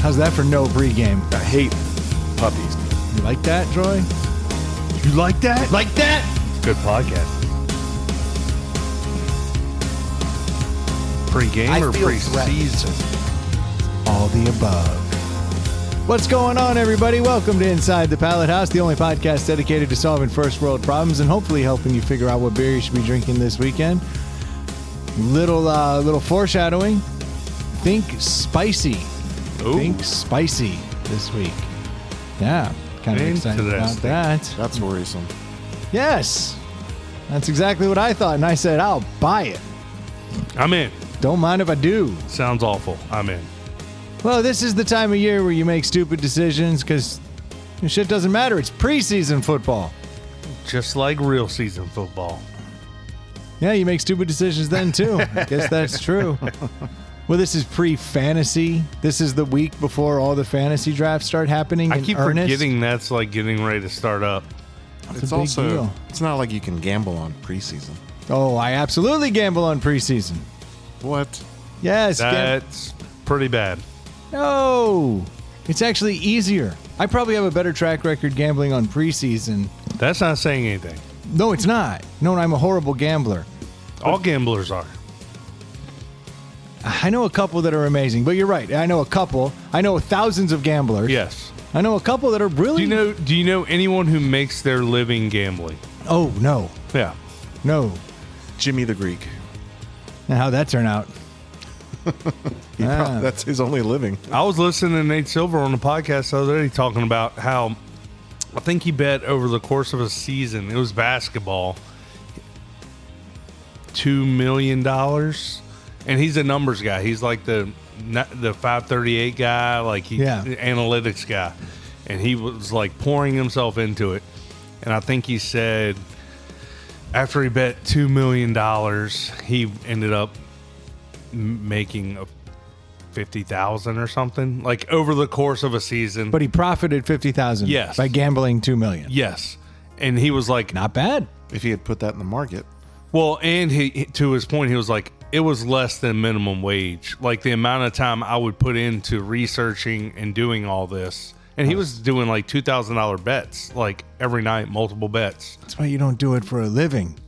How's that for no pregame? I hate puppies. You like that, Troy? You like that? Like that? It's a good podcast. Pre-game or preseason? All the above. What's going on, everybody? Welcome to Inside the Pallet House, the only podcast dedicated to solving first world problems and hopefully helping you figure out what beer you should be drinking this weekend. Little foreshadowing. Think spicy. Ooh. Think spicy this week. Yeah, kind of excited about that. That's worrisome. Yes, that's exactly what I thought, and I said I'll buy it. I'm in. Don't mind if I do. Sounds awful. I'm in. Well, this is the time of year where you make stupid decisions because shit doesn't matter. It's preseason football. Just like real season football. Yeah, you make stupid decisions then too. I guess that's true. Well, this is pre-fantasy. This is the week before all the fantasy drafts start happening. I keep forgetting that's like getting ready to start up. It's a big also deal. It's not like you can gamble on preseason. Oh, I absolutely gamble on preseason. What? Yes. That's pretty bad. No, it's actually easier. I probably have a better track record gambling on preseason. That's not saying anything. No, it's not. No, I'm a horrible gambler. All gamblers are. I know a couple that are amazing, but you're right. I know a couple. I know thousands of gamblers. Yes. I know a couple that are really... Do you know anyone who makes their living gambling? Oh, no. Yeah. No. Jimmy the Greek. Now, how'd that turn out? That's his only living. I was listening to Nate Silver on the podcast the other day talking about how I think he bet over the course of a season, it was basketball, $2 million. And he's a numbers guy. He's like the 538 guy, like the analytics guy. And he was like pouring himself into it. And I think he said after he bet $2 million, he ended up making $50,000 or something, like over the course of a season. But he profited $50,000 Yes. by gambling $2 million. Yes. And he was like, Not bad. If he had put that in the market. well, and he, to his point, he was like, it was less than minimum wage. Like the amount of time I would put into researching and doing all this. And he was doing like $2,000 bets, like every night, multiple bets. That's why you don't do it for a living.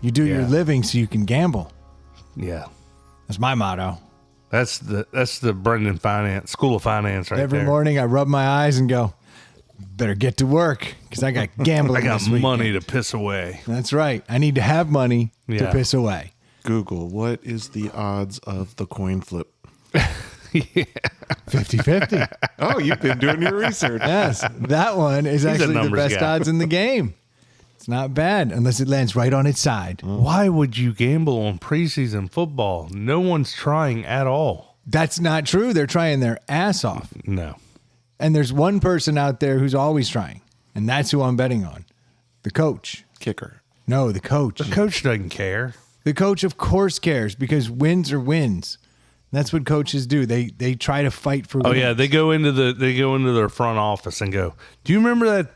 You do your living so you can gamble. Yeah. That's my motto. That's the Brendan Finance School of Finance right Every there. morning I rub my eyes and go, better get to work because I got gambling I got this weekend. money to piss away. That's right. I need to have money to Yeah. piss away. Google, what is the odds of the coin flip? 50-50. Oh, you've been doing your research. Yes, that one is actually the numbers best guy. odds in the game. It's not bad unless it lands right on its side. Why would you gamble on preseason football? No one's trying at all. That's not true. They're trying their ass off. No. And there's one person out there who's always trying, and that's who I'm betting on. The coach. Kicker. No, the coach. The coach doesn't care. The coach, of course, cares because wins are wins. That's what coaches do. They try to fight for Oh wins. yeah, they go into their front office and go, "Do you remember that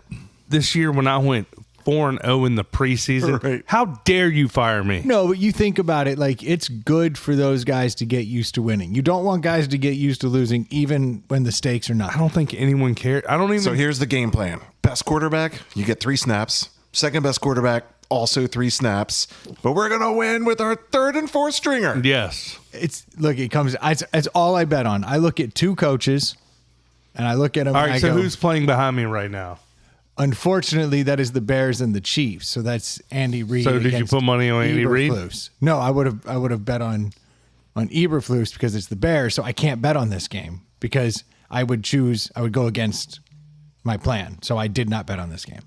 this year when I went 4-0 in the preseason? Right. How dare you fire me?" No, but you think about it, like it's good for those guys to get used to winning. You don't want guys to get used to losing even when the stakes are I not. don't think anyone cares. I don't even. So here's the game plan. Best quarterback, you get 3 snaps. Second best quarterback, also 3 snaps. But we're going to win with our third and fourth stringer. Yes. It's all I bet on. I look at 2 coaches and I look at them All and right. I So go, who's playing behind me right now? unfortunately, that is the Bears and the Chiefs. So that's Andy Reid. So did you against put money on Andy Reid? Eberflus. No, I would have bet on Eberflus because it's the Bears. So I can't bet on this game because I would go against my plan. So I did not bet on this game.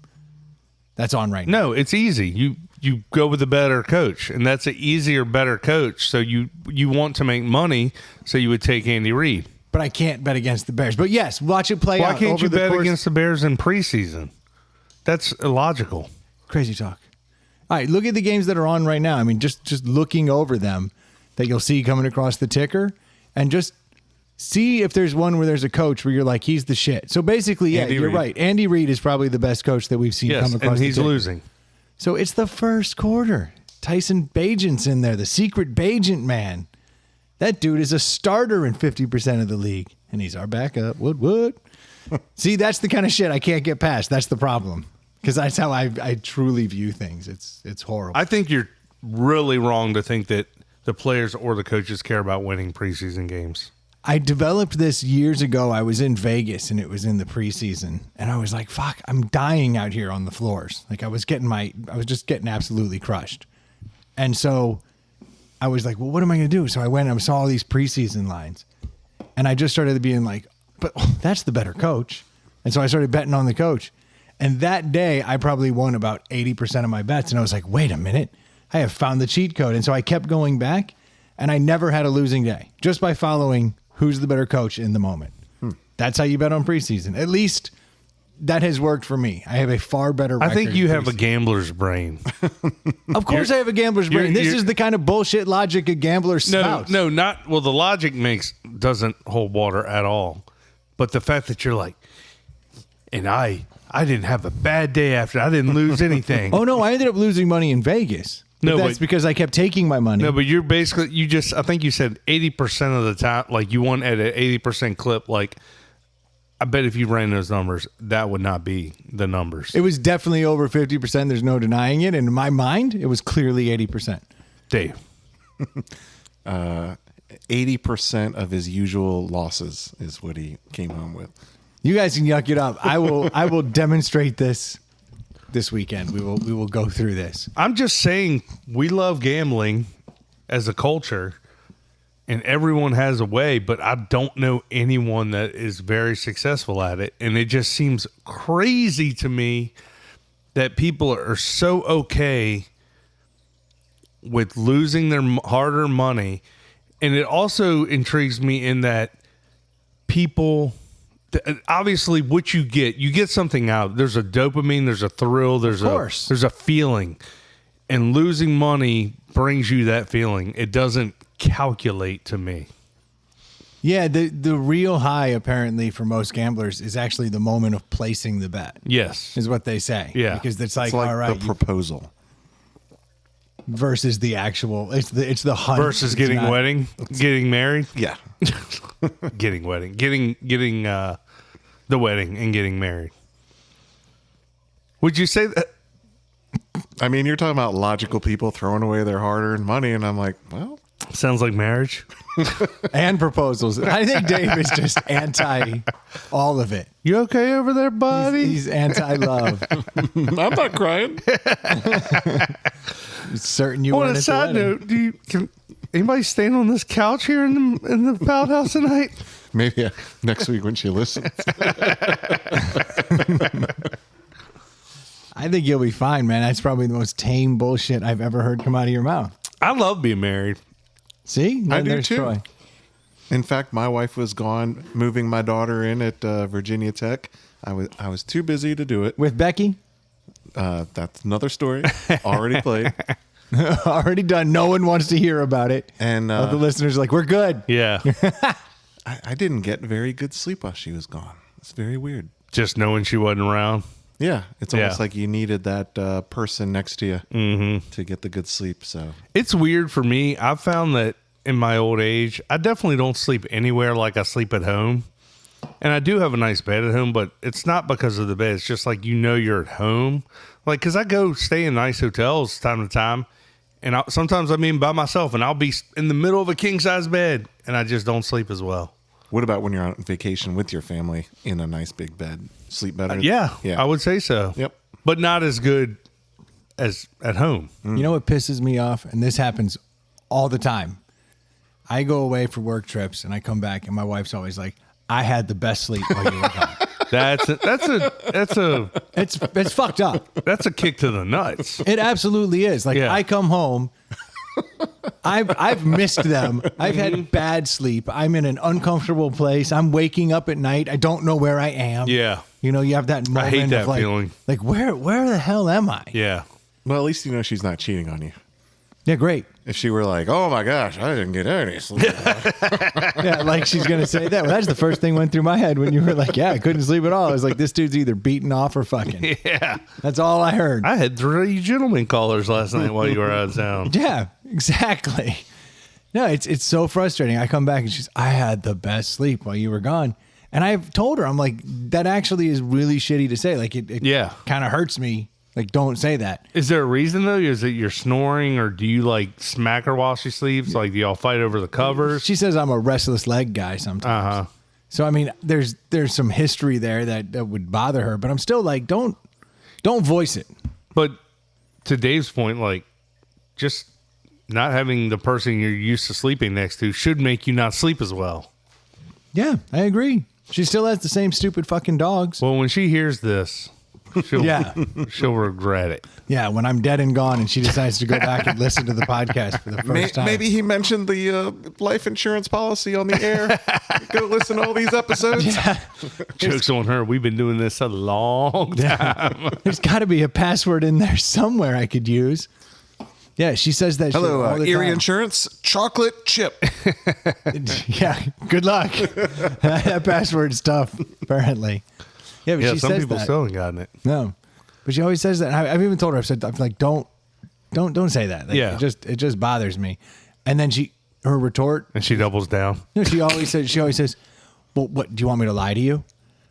That's on right now. No, it's easy. You go with a better coach, and that's an easier, better coach. So you want to make money, so you would take Andy Reid. But I can't bet against the Bears. But yes, watch it play out. Why can't over you the bet course. against the Bears in preseason? That's illogical. Crazy talk. All right, look at the games that are on right now. I mean, just looking over them that you'll see coming across the ticker, and just see if there's one where there's a coach where you're like, he's the shit. So basically, yeah, Andy you're Reid. right. Andy Reid is probably the best coach that we've seen Yes, come across and the he's ticker. losing. So it's the first quarter. Tyson Bagent's in there, the secret Bagent man. That dude is a starter in 50% of the league, and he's our backup. Wood. See, that's the kind of shit I can't get past. That's the problem, because that's how I truly view things. It's horrible. I think you're really wrong to think that the players or the coaches care about winning preseason games. I developed this years ago. I was in Vegas, and it was in the preseason, and I was like, fuck, I'm dying out here on the floors. Like I was just getting absolutely crushed. And so I was like, well, what am I going to do? So I went and I saw all these preseason lines, and I just started being like, but that's the better coach. And so I started betting on the coach. And that day I probably won about 80% of my bets. And I was like, wait a minute, I have found the cheat code. And so I kept going back, and I never had a losing day just by following who's the better coach in the moment. That's how you bet on preseason. At least that has worked for me. I have a far better record. I think you have a gambler's brain. Of course I have a gambler's brain. This is the kind of bullshit logic a gambler spouts. No, not well. The logic doesn't hold water at all. But the fact that you're like, and I didn't have a bad day after. I didn't lose anything. Oh no, I ended up losing money in Vegas. But that's because I kept taking my money. No, but you're basically I think you said 80% of the time, like you won at an 80% clip. Like I bet if you ran those numbers, that would not be the numbers. It was definitely over 50%. There's no denying it. And in my mind, it was clearly 80%. Dave. 80% of his usual losses is what he came home with. You guys can yuck it up. I will demonstrate this weekend. We will go through this. I'm just saying we love gambling as a culture, and everyone has a way, but I don't know anyone that is very successful at it. And it just seems crazy to me that people are so okay with losing their hard-earned money. And it also intrigues me in that people, obviously what you get something out. There's a dopamine, there's a thrill, there's a feeling. And losing money brings you that feeling. It doesn't calculate to me. Yeah, the real high apparently for most gamblers is actually the moment of placing the bet. Yes. Is what they say. Yeah. Because it's like It's like all right, the proposal. versus the actual it's the hunt Versus getting married. Yeah. Getting the wedding and getting married. Would you say that? I mean, you're talking about logical people throwing away their hard-earned money, and I'm like, well, Sounds like marriage. And proposals. I think Dave is just anti all of it. You okay over there, buddy? He's anti-love. I'm not crying. Certain you On weren't a at the side wedding. note, can anybody stand on this couch here in the Pout House tonight? Maybe next week when she listens. I think you'll be fine, man. That's probably the most tame bullshit I've ever heard come out of your mouth. I love being married. See? I do There's too. Troy. In fact, my wife was gone moving my daughter in at Virginia Tech. I was too busy to do it. With Becky? That's another story. Already played. Already done. No one wants to hear about it. And All the listeners are like, we're good. Yeah. I didn't get very good sleep while she was gone. It's very weird. Just knowing she wasn't around. Yeah, it's almost Yeah. like you needed that person next to you to get the good sleep. So It's weird for me. I've found that in my old age, I definitely don't sleep anywhere like I sleep at home. And I do have a nice bed at home, but it's not because of the bed. It's just like, you're at home. Like, because I go stay in nice hotels time to time. And sometimes I'm even by myself, and I'll be in the middle of a king-size bed, and I just don't sleep as well. what about when you're on vacation with your family in a nice big bed? Sleep better? Yeah, Yeah. I would say so. Yep. But not as good as at home. You know what pisses me off? And this happens all the time. I go away for work trips and I come back and my wife's always like, I had the best sleep while you were gone. That's It's fucked up. a kick to the nuts. It absolutely is. Like Yeah. I come home, I've missed them. I've had bad sleep. I'm in an uncomfortable place. I'm waking up at night. I don't know where I am. Yeah. You know, you have that moment hate that of like, feeling. like where the hell am I? Yeah. Well, at least you know she's not cheating on you. Yeah, great. If she were like, oh my gosh, I didn't get any sleep. Yeah, like she's gonna say that. Well, that's the first thing went through my head when you were like, "Yeah, I couldn't sleep at all." I was like, "This dude's either beating off or fucking." Yeah. That's all I heard. I had 3 gentlemen callers last night while you were out of town. Yeah, exactly. No, it's so frustrating. I come back and I had the best sleep while you were gone. And I've told her, I'm like, that actually is really shitty to say. Like, it kind of hurts me. Like, don't say that. Is there a reason, though? Is it you're snoring, or do you, like, smack her while she sleeps? Like, do y'all fight over the covers? She says I'm a restless leg guy sometimes. Uh-huh. So, I mean, there's some history there that would bother her. But I'm still like, don't voice it. But to Dave's point, like, just not having the person you're used to sleeping next to should make you not sleep as well. Yeah, I agree. She still has the same stupid fucking dogs. Well, when she hears this, she'll regret it. Yeah, when I'm dead and gone and she decides to go back and listen to the podcast for the first time. Maybe he mentioned the life insurance policy on the air. Go listen to all these episodes. Yeah. Joke's on her. We've been doing this a long time. There's got to be a password in there somewhere I could use. Yeah, she says that. Hello, shit all the Erie time. Insurance, chocolate chip. Yeah, good luck. That password's tough, apparently. Yeah, but Yeah, she some says people that. still haven't gotten it. No, but she always says that. I've even told her. I'm like, don't say that. Like, Yeah. it just bothers me. And then her retort. And she doubles down. No, she always says, well, what do you want me to lie to you?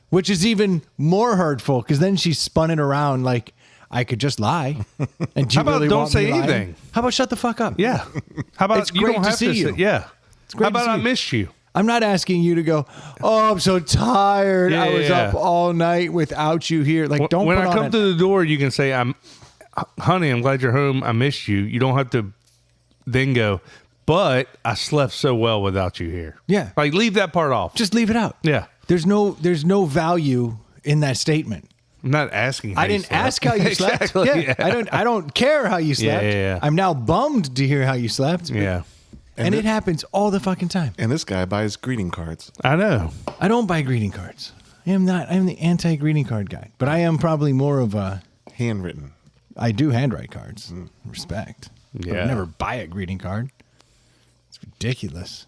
Which is even more hurtful because then she spun it around like I could just lie. And do you How about really don't want me say lying? anything? How about shut the fuck up? Yeah. How about It's you great don't to have see to you. say, yeah. great How to about see I you. missed you? I'm not asking you to go, oh, I'm so tired. Yeah, I was yeah. up all night without you here. Like, don't When put I on come it. to the door, you can say, honey, I'm glad you're home. I missed you. You don't have to then go, but I slept so well without you here. Yeah. Like, leave that part off. Just leave it out. Yeah. There's no value in that statement. I'm not asking how I you didn't slept. ask how you slept. Exactly, Yeah. I don't care how you slept. yeah. I'm now bummed to hear how you slept. Yeah. And it happens all the fucking time. And this guy buys greeting cards. I know. I don't buy greeting cards. I'm the anti-greeting card guy. But I am probably more of a Handwritten. I do handwrite cards. Respect. But Yeah. I never buy a greeting card. It's ridiculous.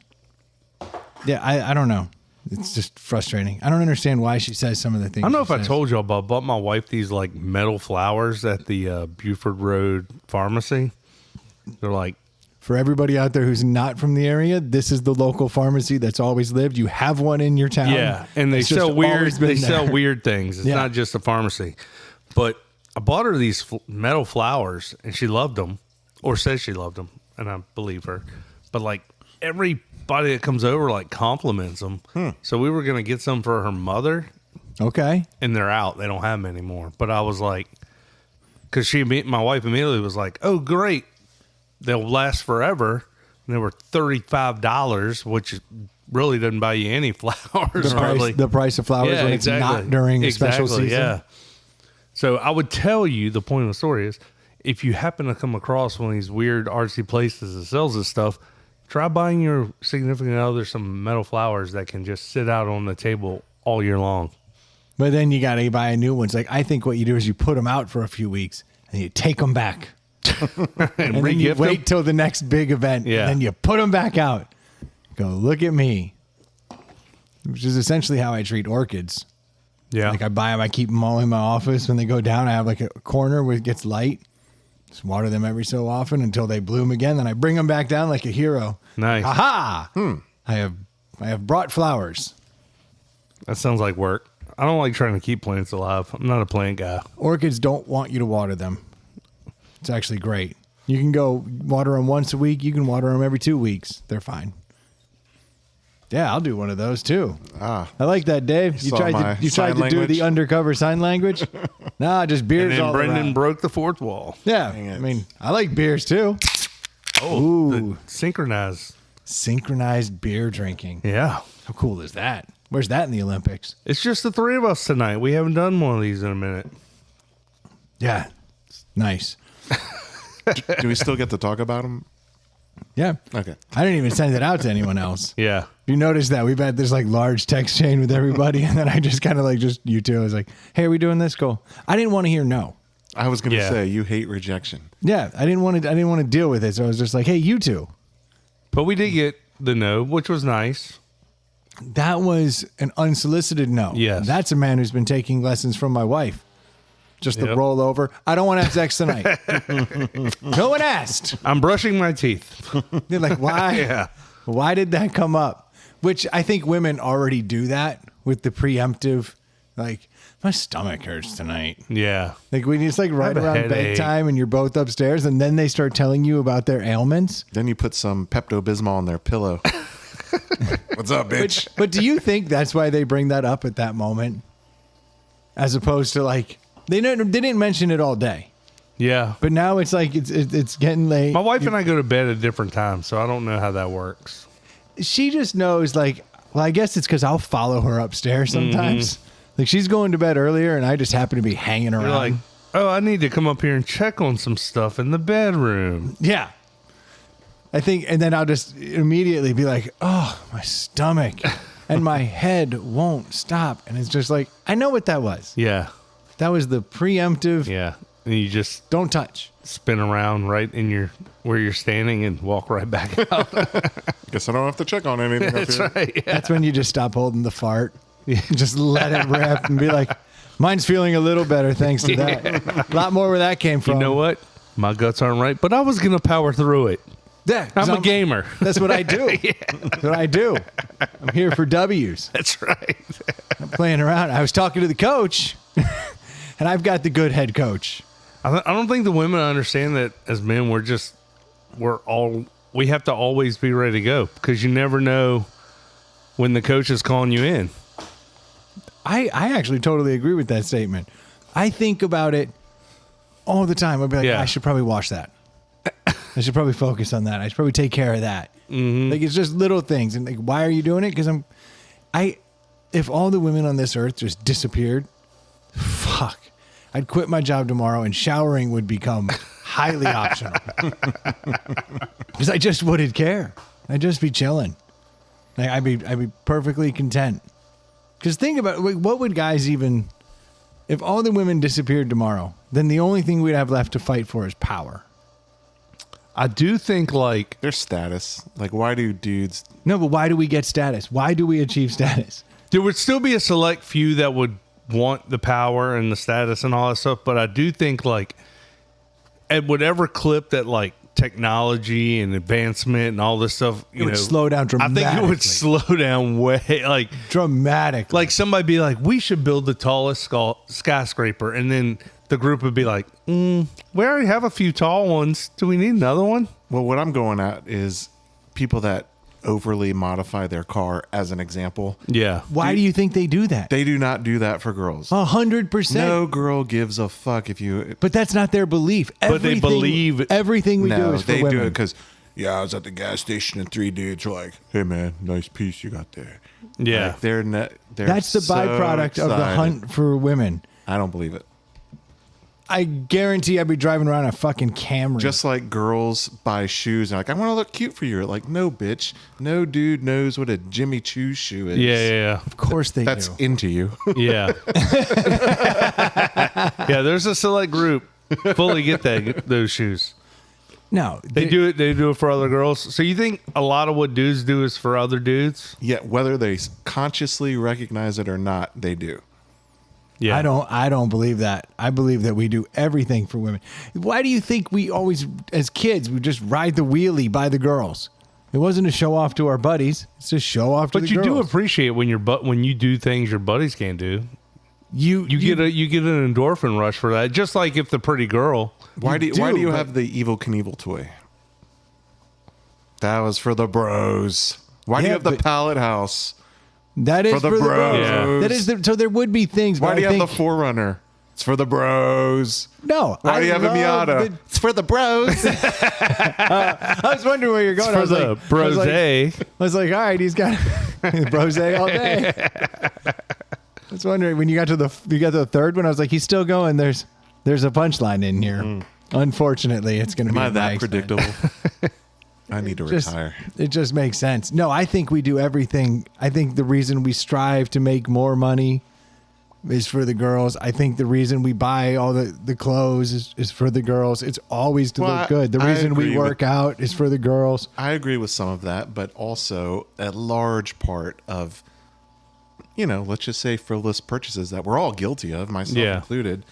Yeah, I don't know. It's just frustrating. I don't understand why she says some of the things. I don't know she if I says. told y'all, but I bought my wife these like metal flowers at the Buford Road pharmacy. They're like, For everybody out there who's not from the area, this is the local pharmacy that's always lived. You have one in your town. yeah, and they It's just sell weird. always been They sell there. weird things. It's Yeah. not just a pharmacy. But I bought her these metal flowers, and she loved them, or says she loved them, and I believe her. But like everybody that comes over like compliments them. So we were gonna get some for her mother, Okay. and they're out. They don't have them anymore. But I was like, because my wife immediately was like, "Oh, great, they'll last forever." And they were $35, which really doesn't buy you any flowers. hardly. The price of flowers when it's not during a special season. Yeah. So I would tell you, the point of the story is, if you happen to come across one of these weird artsy places that sells this stuff, try buying your significant other some metal flowers that can just sit out on the table all year long. But then you got to buy a new one. It's like, I think what you do is you put them out for a few weeks and you take them back. And, And then you re-gift wait them. till the next big event. Yeah. And then you put them back out. Go, look at me. Which is essentially how I treat orchids. Yeah. Like I buy them, I keep them all in my office. When they go down, I have like a corner where it gets light. Just water them every so often until they bloom again. Then I bring them back down like a hero. Nice. Aha! I have brought flowers. That sounds like work. I don't like trying to keep plants alive. I'm not a plant guy. Orchids don't want you to water them. It's actually great. You can go water them once a week. You can water them every 2 weeks. They're fine. Yeah, I'll do one of those too. I like that, Dave. You Saw tried my to sign do language? the undercover sign language. Nah, just And beers then all Brendan around. broke the fourth wall. Yeah, Dang it. I mean, I like beers too. Oh, Ooh. synchronized. Synchronized beer drinking. Yeah. How cool is that? Where's that in the Olympics? It's just the three of us tonight. We haven't done one of these in a minute. Yeah, it's nice. Do we still get to talk about them? Yeah. Okay. I didn't even send it out to anyone else. Yeah. You notice that we've had this like large text chain with everybody, and then I just kind of like just you two. I was like, "Hey, are we doing this? Cool." I didn't want to hear no. I was going to Yeah. say you hate rejection. Yeah, I didn't want to deal with it, so I was just like, "Hey, you two." But we did get the no, which was nice. That was an unsolicited no. Yes. That's a man who's been taking lessons from my wife. just to roll over. I don't want to have sex tonight. No one asked. I'm brushing my teeth. They're like, why? Yeah. Why did that come up? Which I think women already do that with the preemptive, like, my stomach hurts tonight. Yeah. Like when it's like right I have a around headache. bedtime and you're both upstairs and then they start telling you about their ailments. Then you put some Pepto-Bismol on their pillow. What's up, bitch? But do you think that's why they bring that up at that moment? As opposed to like, they didn't mention it all day. Yeah. But now it's like, it's getting late. My wife and I go to bed at different times, so I don't know how that works. She just knows like, well, I guess it's because I'll follow her upstairs sometimes. Like she's going to bed earlier and I just happen to be hanging around. You're like, oh, I need to come up here and check on some stuff in the bedroom. Yeah. I think, and then I'll just immediately be like, oh, my stomach and my head won't stop. And it's just like, I know what that was. Yeah. That was the preemptive, Yeah. And you just don't touch. spin around right in where you're standing and walk right back out. Guess I don't have to check on anything up That's here. right. Yeah. That's when you just stop holding the fart. Just let it rip and be like, mine's feeling a little better thanks to that. A lot more where that came from. You know what? My guts aren't right, but I was going to power through it. Yeah, 'cause I'm a gamer. That's what I do. That's what I do. I'm here for W's. That's right. I'm playing around. I was talking to the coach, and I've got the good head coach. I don't think the women understand that as men, we have to always be ready to go because you never know when the coach is calling you in. I actually totally agree with that statement. I think about it all the time. I'd be like, Yeah. I should probably wash that. I should probably focus on that. I should probably take care of that. Mm-hmm. Like it's just little things. And like, why are you doing it? Because if all the women on this earth just disappeared, fuck, I'd quit my job tomorrow and showering would become highly optional. Because I just wouldn't care. I'd just be chilling. Like I'd be perfectly content. Because think about it, what would guys even, if all the women disappeared tomorrow, then the only thing we'd have left to fight for is power. I do think like Their status. Like, why do dudes... No, but why do we get status? Why do we achieve status? there would still be a select few that would want the power and the status and all that stuff, but I do think like at whatever clip that like technology and advancement and all this stuff, It would slow down I dramatically. think it would slow down way like Dramatically. like somebody be like, we should build the tallest skyscraper, and then the group would be like, we already have a few tall ones. Do we need another one? Well, what I'm going at is people that overly modify their car, as an example. Yeah. Why do you think they do that? They do not do that for girls. 100%. No girl gives a fuck if you... But that's not their belief. But they believe- everything we do No, is for they women. do it because, I was at the gas station and 3 dudes were like, hey, man, nice piece you got there. Yeah. Like, they're That's the so byproduct of the excited. hunt for women. I don't believe it. I guarantee I'd be driving around a fucking Camry. Just like girls buy shoes and like, I want to look cute for you. Like, no, bitch. No dude knows what a Jimmy Choo shoe is. Yeah. of course they That's do. into you. Yeah. Yeah. There's a select group fully get those shoes. No, They do it. They do it for other girls. So you think a lot of what dudes do is for other dudes? Yet whether they consciously recognize it or not, they do. Yeah. I don't believe that. I believe that we do everything for women. Why do you think we always, as kids, we just ride the wheelie by the girls? It wasn't to show off to our buddies. It's to show off to But the you girls. do appreciate when when you do things your buddies can't do. You You get an endorphin rush for that. Just like if the pretty girl. Why do do, you but- have the Evil Knievel toy? That was for the bros. Why do you Yeah, have the but- pallet house? That is For the bros. Yeah. That is so there would be things. Why but do you I have the think, Forerunner? It's for the bros. No. Why I do you have a love Miata? the- It's for the bros. I was wondering where you're going. I was For the like, brose. I was like, all right, he's got brose all day. I was wondering when you got to the third one. I was like, he's still going. There's a punchline in here. Unfortunately, it's going to be Am I a that nice predictable? I need to retire. It just makes sense. No, I think we do everything. I think the reason we strive to make more money is for the girls. I think the reason we buy all the clothes is for the girls. It's always to Well, look good. The I reason we agree work out is for the girls. I agree with some of that, but also a large part of, let's just say frivolous purchases that we're all guilty of, myself Yeah. included,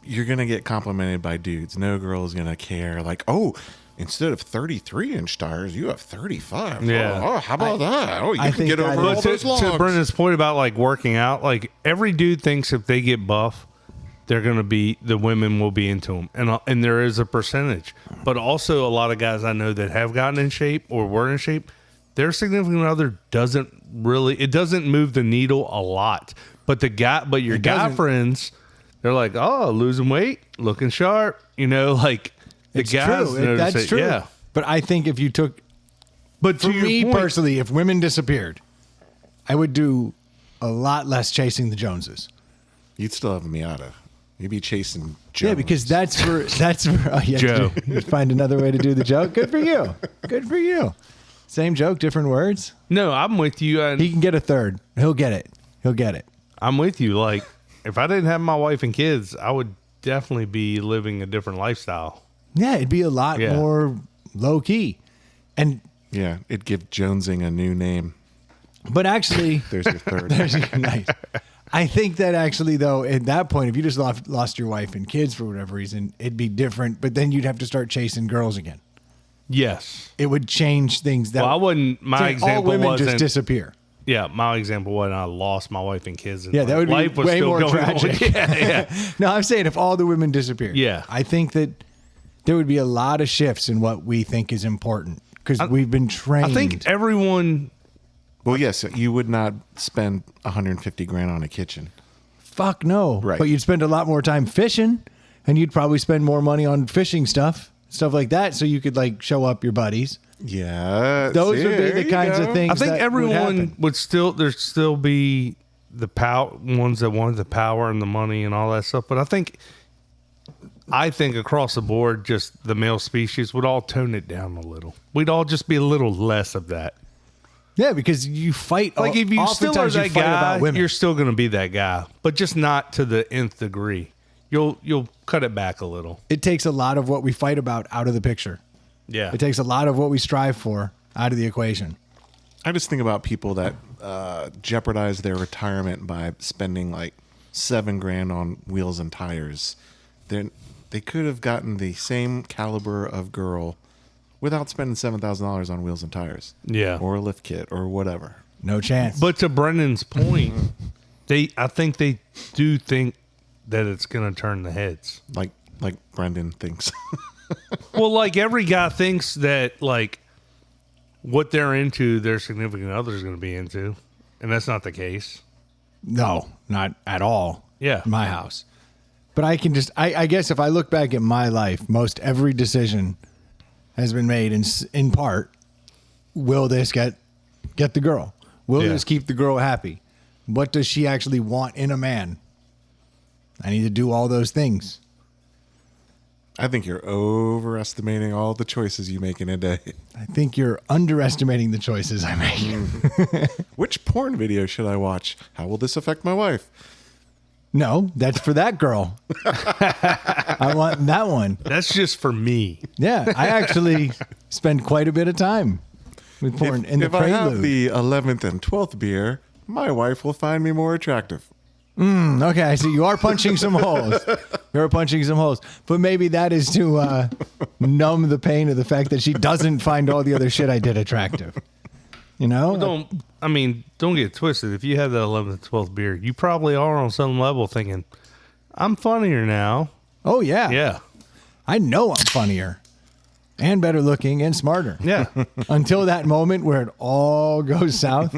you're gonna get complimented by dudes. No girl is gonna care. Like, oh, instead of 33-inch tires, you have 35. Yeah. Oh, how about that? Oh, you I can think get over all But those logs. to Brendan's point about like working out, like every dude thinks if they get buff, they're going to be, the women will be into them. And there is a percentage. But also a lot of guys I know that have gotten in shape or were in shape, their significant other doesn't move the needle a lot. But your guy friends, they're like, oh, losing weight, looking sharp, like the It's guys true. notice That's it. true. Yeah. But I think if you took, But for to your me point, personally, if women disappeared, I would do a lot less chasing the Joneses. You'd still have a Miata. You'd be chasing Jones. Yeah, because that's for oh, yeah, Joe. You find another way to do the joke. Good for you. Good for you. Same joke, different words. No, I'm with you. He can get a third. He'll get it. He'll get it. I'm with you. Like, if I didn't have my wife and kids, I would definitely be living a different lifestyle. Yeah, it'd be a lot Yeah. more low key. And Yeah, it'd give Jonesing a new name. but actually, There's your third. nice. I think that actually, though, at that point, if you just lost your wife and kids for whatever reason, it'd be different. But then you'd have to start chasing girls again. Yes. It would change things. That Well, I wouldn't. My say example all women wasn't. just disappear. Yeah, my example wasn't. I lost my wife and kids. And Yeah, that would be life was way still more going on. tragic. Yeah. No, I'm saying if all the women disappeared. Yeah. I think that there would be a lot of shifts in what we think is important because we've been trained. I think everyone. Well, yes, you would not spend 150 grand on a kitchen. Fuck no. Right. But you'd spend a lot more time fishing, and you'd probably spend more money on fishing stuff like that, so you could like show up your buddies. Yeah, Those see, would be there the you kinds go. of things. I think that everyone would happen. there'd still be the ones that wanted the power and the money and all that stuff. But I think across the board, just the male species would all tone it down a little. We'd all just be a little less of that. Yeah, because you fight. Like if you still are oftentimes you that fight guy, about women. you're still going to be that guy, but just not to the nth degree. You'll cut it back a little. It takes a lot of what we fight about out of the picture. Yeah. It takes a lot of what we strive for out of the equation. I just think about people that jeopardize their retirement by spending like $7 grand on wheels and tires. They could have gotten the same caliber of girl without spending $7,000 on wheels and tires. Yeah. Or a lift kit or whatever. No chance. But to Brendan's point, I think they do think that it's going to turn the heads. Like Brendan thinks. Well, like every guy thinks that like what they're into, their significant other is going to be into, and that's not the case. No, not at all. Yeah. In my house. But I can just, I guess if I look back at my life, most every decision has been made in part, will this get the girl? Will Yeah. this keep the girl happy? What does she actually want in a man? I need to do all those things. I think you're overestimating all the choices you make in a day. I think you're underestimating the choices I make. Which porn video should I watch? How will this affect my wife? No, that's for that girl. I want that one. That's just for me. Yeah, I actually spend quite a bit of time with porn in the If I have prelude. the 11th and 12th beer, my wife will find me more attractive. Okay, I see. You are punching some holes. You're punching some holes. But maybe that is to numb the pain of the fact that she doesn't find all the other shit I did attractive. You know? Don't get twisted. If you have the 11th, 12th beer, you probably are on some level thinking, I'm funnier now. Oh, yeah. Yeah. I know I'm funnier and better looking and smarter. Yeah. Until that moment where it all goes south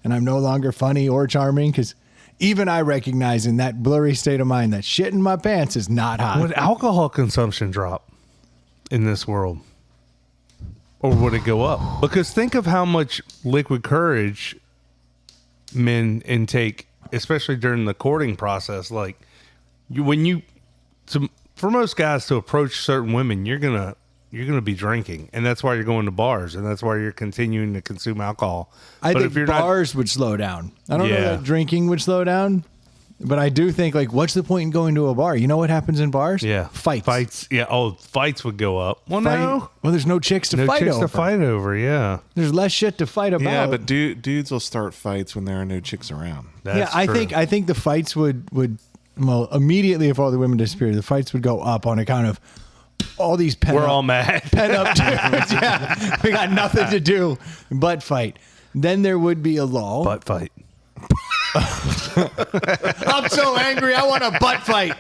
and I'm no longer funny or charming because even I recognize in that blurry state of mind that shit in my pants is not hot. Would alcohol consumption drop in this world? Or would it go up? Because think of how much liquid courage men intake, especially during the courting process. Like, for most guys to approach certain women, you're gonna be drinking, and that's why you're going to bars, and that's why you're continuing to consume alcohol. I But think if you're bars would slow down. I don't know Yeah. that drinking would slow down, but I do think, like, what's the point in going to a bar? You know what happens in bars? yeah, Fights. yeah. Oh, fights would go up. Well, Fight- no, Well, there's no chicks to no fight chicks over. to fight over. Yeah, There's less shit to fight about. Yeah, but dudes will start fights when there are no chicks around. that's yeah, I true. think the fights would Well, immediately if all the women disappeared, the fights would go up on account of all these We're all mad. pent up dudes. Yeah, we got nothing to do but fight. Then there would be a lull. Butt fight. I'm so angry. I want a butt fight.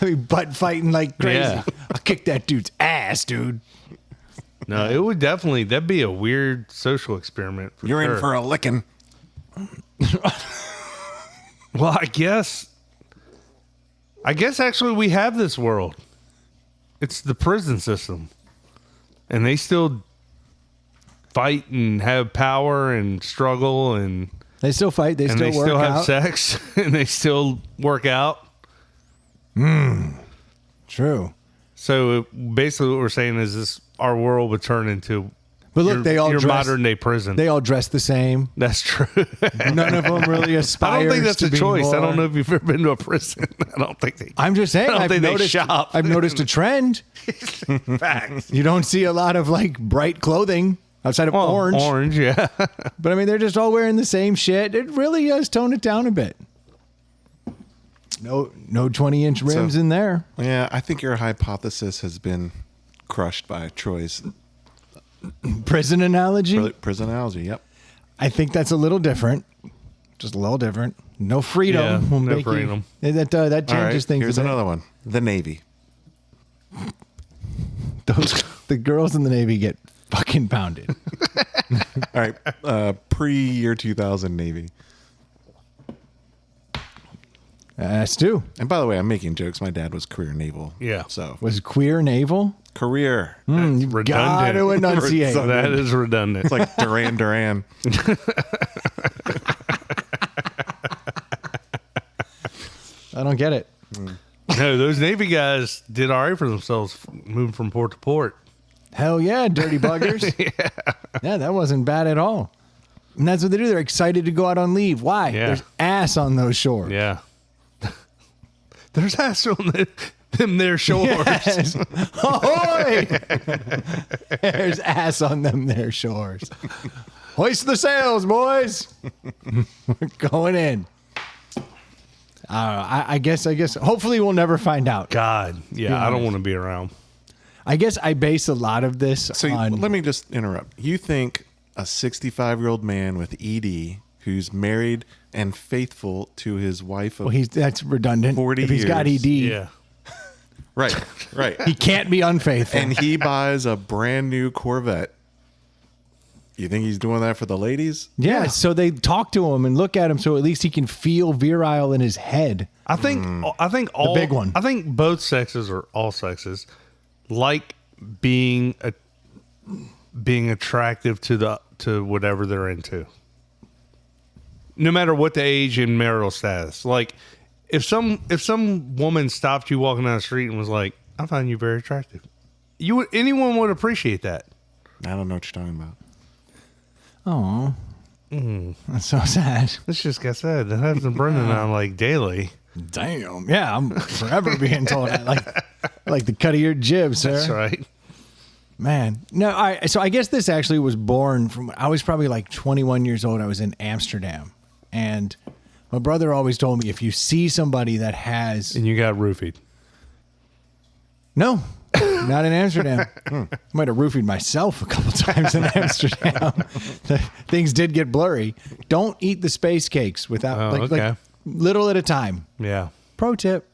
I mean, butt fighting like crazy. Yeah. I'll kick that dude's ass, dude. No, it would definitely, that'd be a weird social experiment. You're in for a licking. Well, I guess actually we have this world. It's the prison system. And they still fight and have power and struggle and They still fight. They still they work still have out. sex and they still work out. True. So basically what we're saying is this our world would turn into But look, they all your dress, modern day prison. They all dress the same. That's true. None of them really aspire. I don't think that's to a be choice. I more. don't know if you've ever been to a prison. I don't think they. I'm just saying. I don't I've think they noticed. shop. I've noticed a trend. Facts. You don't see a lot of like bright clothing outside of orange. Orange, yeah. But I mean, they're just all wearing the same shit. It really does tone it down a bit. No 20-inch rims in there. Yeah, I think your hypothesis has been crushed by Troy's Prison analogy. prison analogy. Yep. I think that's a little different. Just a little different. No freedom. Yeah, will no make you- freedom. that All changes right. things. Here's a bit. another one. The Navy. The girls in the Navy get fucking pounded. All right. Pre-year 2000 Navy. Stu, And by the way, I'm making jokes. My dad was career naval. Yeah. So was queer naval? career. You got to enunciate. That is redundant. It's like Duran Duran. I don't get it. No, those Navy guys did all right for themselves moving from port to port. Hell yeah, dirty buggers. Yeah, that wasn't bad at all. And that's what they do. They're excited to go out on leave. Why? Yeah. There's ass on those shores. Yeah. There's ass on them their shores. Yes. Ahoy! There's ass on them their shores. Hoist the sails, boys. We're going in. I guess. Hopefully, we'll never find out. God, yeah, I don't want to be around. I guess I base a lot of this So on. let me just interrupt. You think a 65-year-old man with ED who's married and faithful to his wife of Well, that's redundant. 40 if he's got years. ED, Yeah. right. he can't be unfaithful. And he buys a brand new Corvette. You think he's doing that for the ladies? yeah, so they talk to him and look at him so at least he can feel virile in his head. I think all big one. I think both sexes or all sexes like being attractive to whatever they're into. No matter what the age and marital status. Like if some woman stopped you walking down the street and was like, "I find you very attractive." Anyone would appreciate that. I don't know what you're talking about. Oh, that's so sad. That's just like I said. That happens to Brendan on like daily. Damn. Yeah, I'm forever being told that. Like the cut of your jib, sir. That's right. Man. No, so I guess this actually was born from, I was probably like 21 years old. I was in Amsterdam. And my brother always told me if you see somebody that has... And you got roofied. No, not in Amsterdam. Might have roofied myself a couple times in Amsterdam. Things did get blurry. Don't eat the space cakes without like little at a time. Yeah. Pro tip.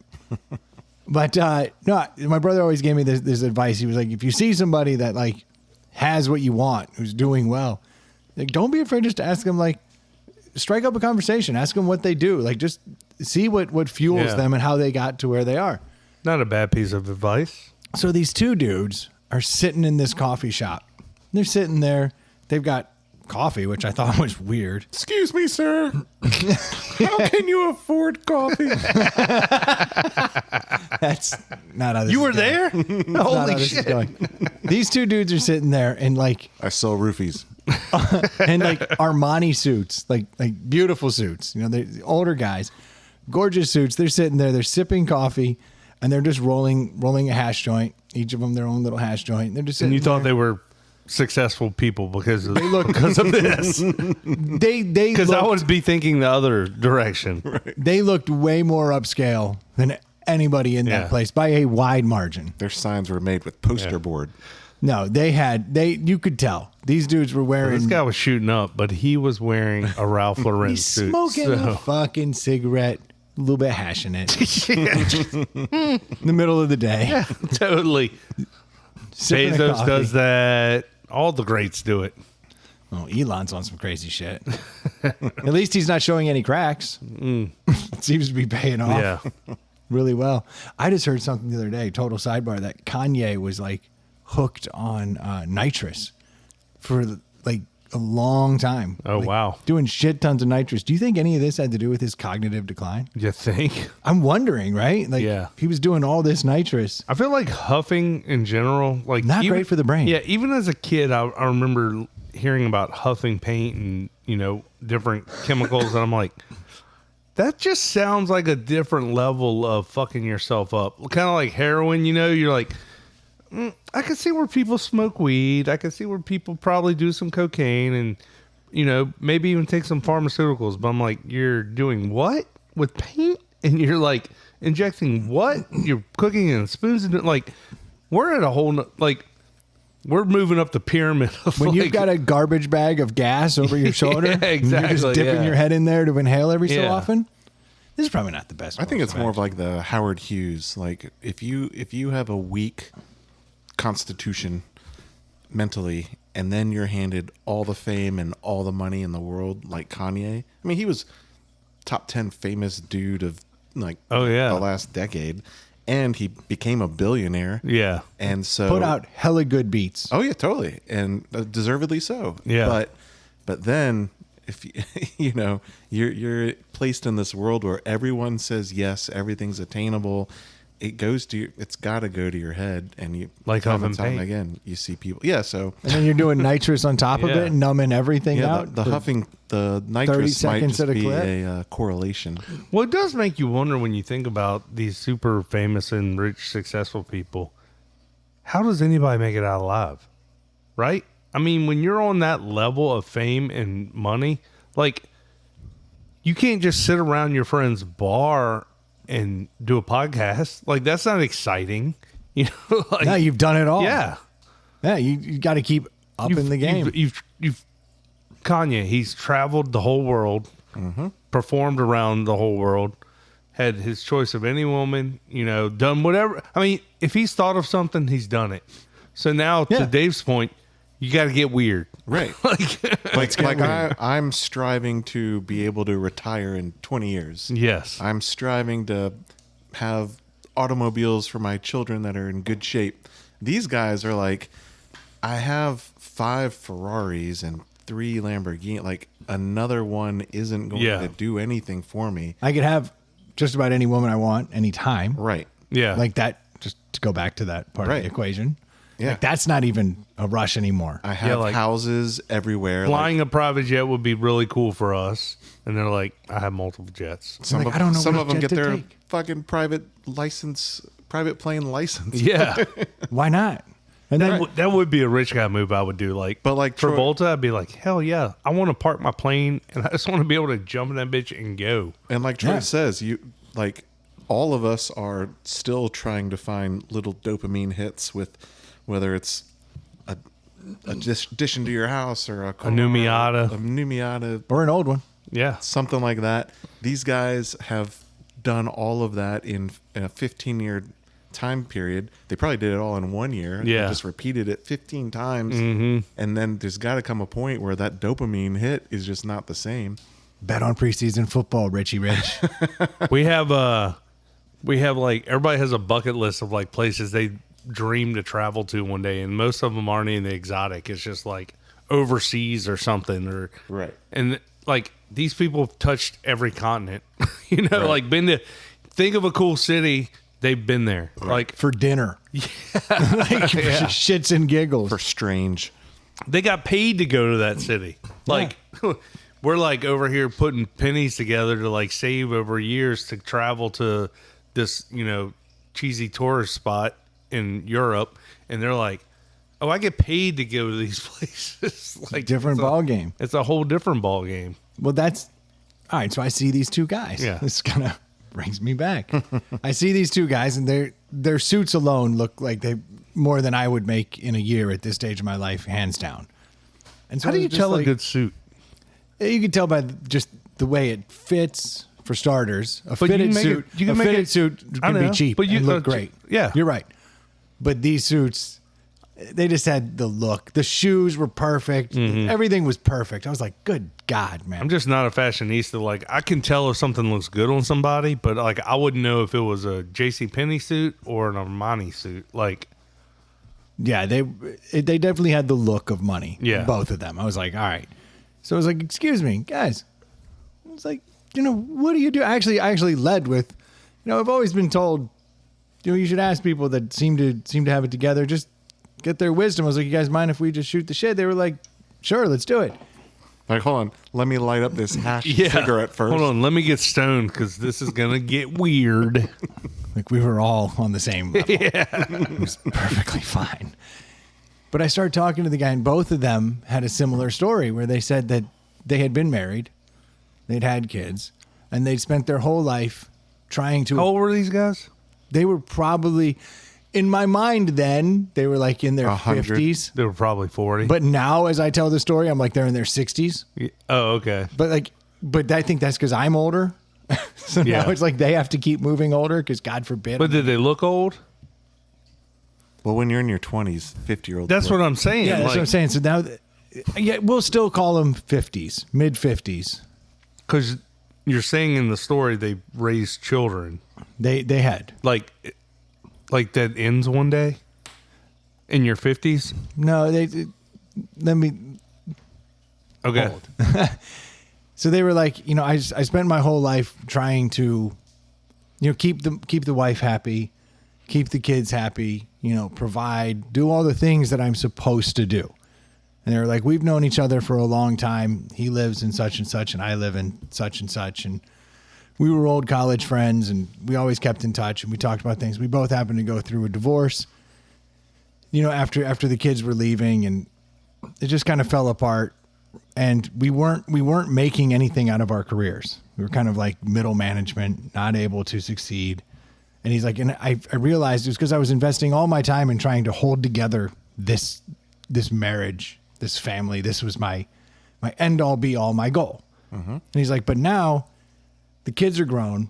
But no, my brother always gave me this advice. He was like, if you see somebody that like has what you want, who's doing well, like don't be afraid just to ask them, like strike up a conversation, ask them what they do, like just see what fuels them and how they got to where they are. Not a bad piece of advice. So these two dudes are sitting in this coffee shop. They're sitting there. They've got coffee, which I thought was weird. Excuse me, sir. How can you afford coffee? That's not how this You is were going. there? That's not how Holy this is shit. going. These two dudes are sitting there and like I sell roofies. Armani suits, like beautiful suits. You know, they're older guys, gorgeous suits. They're sitting there, they're sipping coffee, and they're just rolling a hash joint. Each of them their own little hash joint. They're just sitting And you thought there. they were successful people because of this. They Because I looked, would be thinking the other direction. they looked way more upscale than anybody in Yeah. that place by a wide margin. Their signs were made with poster board. No, you could tell these dudes were wearing. This guy was shooting up, but he was wearing a Ralph Lauren He's suit. smoking a fucking cigarette, a little bit hashing it in the middle of the day. Totally. Sipping a Bezos coffee. does that. All the greats do it. Oh, Elon's on some crazy shit. At least he's not showing any cracks. It seems to be paying off Yeah. really well. I just heard something the other day, total sidebar, that Kanye was like hooked on nitrous for like a long time. Oh, Like, wow. doing shit tons of nitrous. Do you think any of this had to do with his cognitive decline? You think? I'm wondering, right? Like, Yeah. he was doing all this nitrous. I feel like huffing in general, like Not great for the brain. Yeah, even as a kid, I remember hearing about huffing paint and different chemicals, and I'm like, that just sounds like a different level of fucking yourself up. Kind of like heroin, you're like, I can see where people smoke weed. I can see where people probably do some cocaine and, maybe even take some pharmaceuticals. But I'm like, you're doing what with paint? And you're like injecting what? You're cooking in spoons and like, we're at a whole, we're moving up the pyramid of When you've got a garbage bag of gas over your shoulder, Yeah, and you're just exactly, dipping yeah. your head in there to inhale every so Yeah. often, this is probably not the best. I think course it's of more of action. like the Howard Hughes. Like if you have a weak constitution mentally, and then you're handed all the fame and all the money in the world, like Kanye. I mean, he was top 10 famous dude of like Oh, yeah. the last decade, and he became a billionaire. Yeah. And so Put out hella good beats. Oh yeah, totally, and deservedly so. Yeah. But then if you're placed in this world where everyone says yes, everything's attainable, it's got to go to your head, and you Like time and huffing time paint. again you see people. Yeah, so And then you're doing nitrous on top of Yeah. it, numbing everything yeah, out. the for- huffing, the 30 nitrous might seconds just at a be clip? a correlation. Well, it does make you wonder when you think about these super famous and rich, successful people. How does anybody make it out alive? Right? I mean, when you're on that level of fame and money, like, you can't just sit around your friend's bar and do a podcast. Like, that's not exciting. Like, No, you've done it all. yeah. Yeah, you got to keep up in the game. You've Kanye, he's traveled the whole world, performed around the whole world, had his choice of any woman, done whatever. I mean, if he's thought of something, he's done it. So now, Yeah. to Dave's point, you got to get weird. Right. I'm striving to be able to retire in 20 years. Yes. I'm striving to have automobiles for my children that are in good shape. These guys are like, I have 5 Ferraris and 3 Lamborghini. Like, another one isn't going Yeah. to do anything for me. I could have just about any woman I want anytime. Right. Yeah. Like that, just to go back to that part of Right. the equation. Yeah. Like, that's not even a rush anymore. I have like- houses everywhere. Flying a private jet would be really cool for us. And they're like, I have multiple jets. Some Like, of, I don't know some what of them jet get to their take. fucking private plane license. Yeah. Why not? And then That would be a rich guy move I would do. Like, But like Troy- Travolta, I'd be like, hell yeah. I want to park my plane and I just want to be able to jump in that bitch and go. And like Troy Yeah. says, all of us are still trying to find little dopamine hits with whether it's a addition to your house or a car, new Miata. a new Miata, or an old one. Yeah. something like that. These guys have done all of that in a 15-year time period. They probably did it all in 1 year. They Yeah. just repeated it 15 times. And then there's got to come a point where that dopamine hit is just not the same. Bet on preseason football, Richie Rich. We have like, everybody has a bucket list of like places they dream to travel to one day. And most of them aren't even the exotic. It's just like overseas or something. Right. And like, these people have touched every continent, like been to, think of a cool city. They've been there. Like, For dinner. Like, shits and giggles. For strange. they got paid to go to that city. Like, we're like over here putting pennies together to like save over years to travel to this, cheesy tourist spot in Europe. And they're like, Oh, I get paid to go to these places. Like Different ball game. It's a whole different ball game. Well, that's all right. So I see these two guys. Yeah. This kind of brings me back. I see these two guys, and their suits alone look like they more than I would make in a year at this stage of my life, hands down. And so How do it was you just tell a like- good suit? You can tell by just the way it fits. For starters, a But you fitted can make suit, it- you can a make fitted it- suit I can be know, cheap but you and look great. yeah. You're right. But these suits, they just had the look. The shoes were perfect. Everything was perfect. I was like, good God, man. I'm just not a fashionista. Like, I can tell if something looks good on somebody, but like, I wouldn't know if it was a JCPenney suit or an Armani suit. Like, Yeah, they definitely had the look of money. Yeah. Both of them. I was like, all right. So I was like, excuse me, guys. I was like, what do you do? I actually led with, I've always been told, you should ask people that seem to have it together. Just get their wisdom. I was like, you guys mind if we just shoot the shit? They were like, sure, let's do it. Like, hold on, let me light up this hash cigarette first. Hold on, let me get stoned because this is gonna get weird. Like we were all on the same level. Yeah. It was perfectly fine. But I started talking to the guy, and both of them had a similar story where they said that they had been married, they'd had kids, and they'd spent their whole life trying to. How old were these guys? They were probably, in my mind then, they were like in their 100. 50s. They were probably 40. But now, as I tell the story, I'm like, they're in their 60s. Oh, okay. But I think that's because I'm older. So Yeah. now it's like they have to keep moving older because God forbid. But did they look old? Well, when you're in your 20s, 50-year-old. That's what I'm saying. Yeah, that's like, what I'm saying. So now, yeah, we'll still call them 50s, mid 50s. Because you're saying in the story they raised children. They had. Like that ends one day in your 50s? No, let me. Okay. Old. So they were like, I spent my whole life trying to, keep the wife happy, keep the kids happy, provide, do all the things that I'm supposed to do. And they were like, we've known each other for a long time. He lives in such and such, and I live in such and such. And we were old college friends, and we always kept in touch, and we talked about things. We both happened to go through a divorce, after the kids were leaving, and it just kind of fell apart. And we weren't making anything out of our careers. We were kind of like middle management, not able to succeed. And he's like, and I realized it was because I was investing all my time in trying to hold together this marriage, this family. This was my end all be all, my goal. And he's like, but now the kids are grown,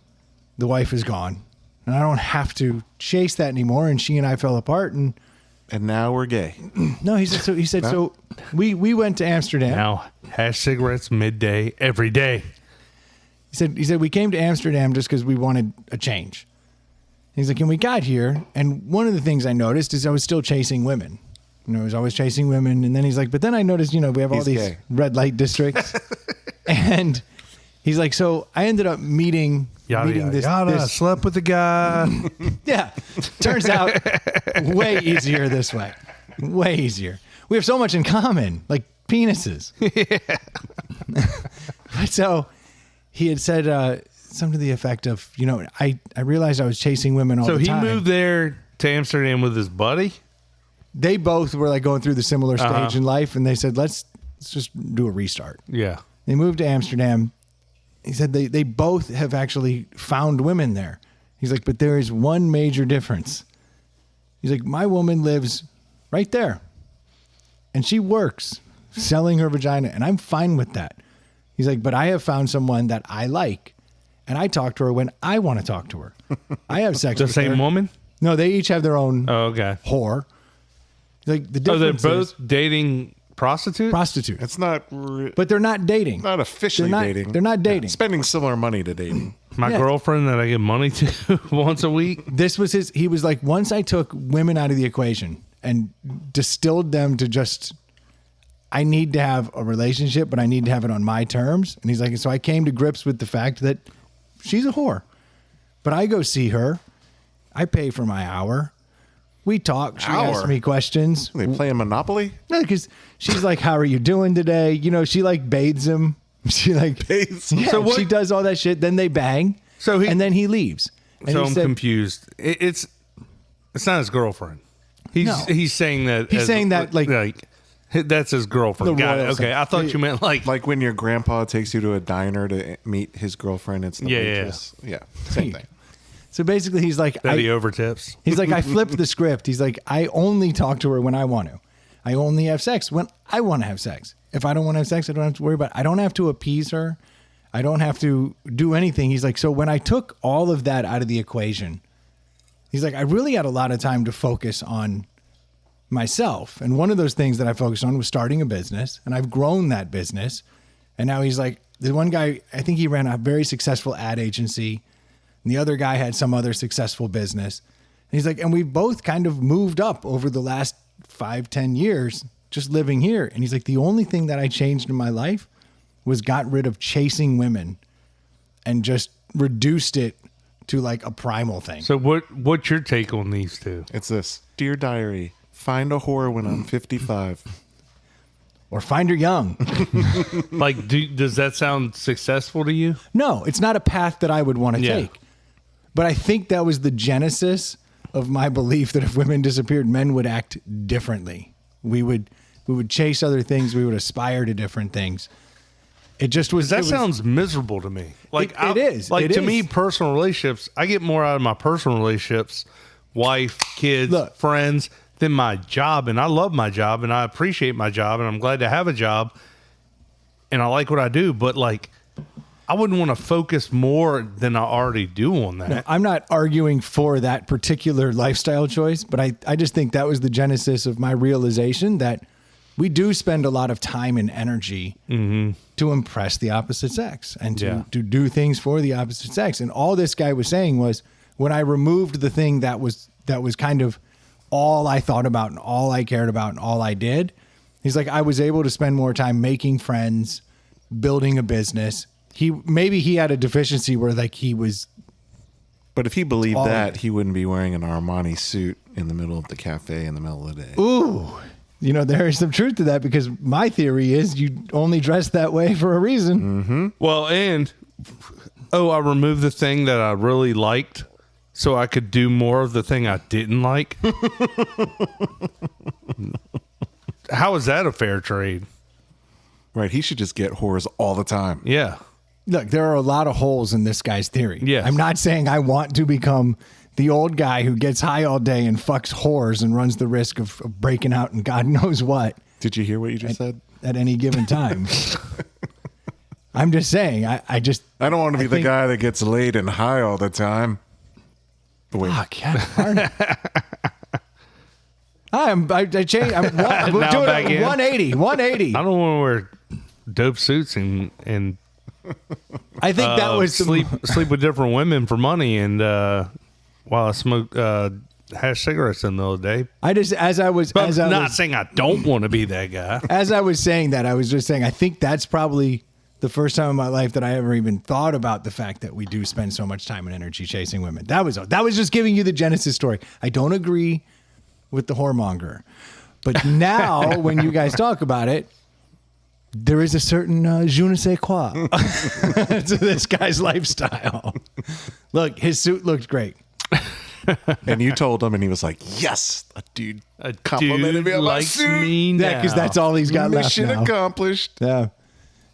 the wife is gone, and I don't have to chase that anymore. And she and I fell apart, and now we're gay. no, he said, so we went to Amsterdam. Now, hash cigarettes midday every day. He said we came to Amsterdam just because we wanted a change. He's like, and we got here, and one of the things I noticed is I was still chasing women. I was always chasing women, and then he's like, but then I noticed, we have all He's these gay. red light districts, and he's like, so I ended up meeting this. Slept with the guy. Yeah, turns out way easier this way, way easier. We have so much in common, like penises. But so he had said something to the effect of, I realized I was chasing women all So the he time. moved there to Amsterdam with his buddy? They both were like going through the similar stage in life, and they said, let's just do a restart. Yeah. They moved to Amsterdam. He said they both have actually found women there. He's like, but there is one major difference. He's like, my woman lives right there, and she works selling her vagina, and I'm fine with that. He's like, but I have found someone that I like, and I talk to her when I want to talk to her. I have sex The with same her. woman? No, they each have their own Oh, okay. whore. Like the Oh, they're difference both dating prostitutes? prostitutes, It's not but they're not dating. not officially They're not- dating. they're not dating. Spending similar money to dating. My Yeah. girlfriend that I give money to once a week. This was he was like, once I took women out of the equation and distilled them to just, I need to have a relationship, but I need to have it on my terms. And he's like, so I came to grips with the fact that she's a whore, but I go see her. I pay for my hour. We talk. She asks Hour? me questions. They playing Monopoly? No, because she's like, how are you doing today? She like bathes him. She like Bathes Yeah, So what- she does all that shit. Then they bang. So and then he leaves. And So he I'm said, confused. It's not his girlfriend. He's saying that. He's saying that, like that's his girlfriend. The Got it. royal Okay, sense. I thought you meant like Like when your grandpa takes you to a diner to meet his girlfriend, it's the waitress. Yeah, same thing. So basically, he's like, that he overtips. He's like, I flipped the script. He's like, I only talk to her when I want to. I only have sex when I want to have sex. If I don't want to have sex, I don't have to worry about it. I don't have to appease her. I don't have to do anything. He's like, so when I took all of that out of the equation, he's like, I really had a lot of time to focus on myself. And one of those things that I focused on was starting a business. And I've grown that business. And now he's like, the one guy, I think he ran a very successful ad agency. And the other guy had some other successful business. And he's like, and we've both kind of moved up over the last 5-10 years just living here. And he's like, the only thing that I changed in my life was got rid of chasing women and just reduced it to like a primal thing. So what's your take on these two? It's this. Dear Diary, find a whore when I'm 55. Or find her young. Like, does that sound successful to you? No, it's not a path that I would want to Yeah. take. But I think that was the genesis of my belief that if women disappeared, men would act differently. We would chase other things. We would aspire to different things. It just was. That sounds miserable to me. Like It is. Like It to is. me, personal relationships. I get more out of my personal relationships, wife, kids, Look. friends, than my job. And I love my job, and I appreciate my job, and I'm glad to have a job, and I like what I do. But like, I wouldn't want to focus more than I already do on that. No, I'm not arguing for that particular lifestyle choice, but I just think that was the genesis of my realization that we do spend a lot of time and energy to impress the opposite sex and to do things for the opposite sex. And all this guy was saying was, when I removed the thing that was kind of all I thought about and all I cared about and all I did, he's like, I was able to spend more time making friends, building a business. Maybe he had a deficiency where like he was. But if he believed All that, he wouldn't be wearing an Armani suit in the middle of the cafe in the middle of the day. Ooh, there is some truth to that, because my theory is you only dress that way for a reason. Mm-hmm. Well, and I removed the thing that I really liked so I could do more of the thing I didn't like. How is that a fair trade? Right. He should just get whores all the time. Yeah. Look, there are a lot of holes in this guy's theory. Yes. I'm not saying I want to become the old guy who gets high all day and fucks whores and runs the risk of breaking out and God knows what Did you hear what you just said? at any given time. I'm just saying, I don't want to be the guy that gets laid and high all the time. But wait. Fuck, yeah. I changed. I'm Now doing back in. a 180. I don't want to wear dope suits and I think that was sleep with different women for money, and while I smoke hash cigarettes in the other day. Not Saying I don't want to be that guy. As I was saying that, I was just saying I think that's probably the first time in my life that I ever even thought about the fact that we do spend so much time and energy chasing women. That was just giving you the genesis story. I don't agree with the whoremonger, but now when you guys talk about it, there is a certain je ne sais quoi to this guy's lifestyle. Look, his suit looked great. And you told him, and he was like, yes, a dude complimented me on my likes suit. me now. Yeah, because that's all he's got left Mission now. accomplished. Yeah.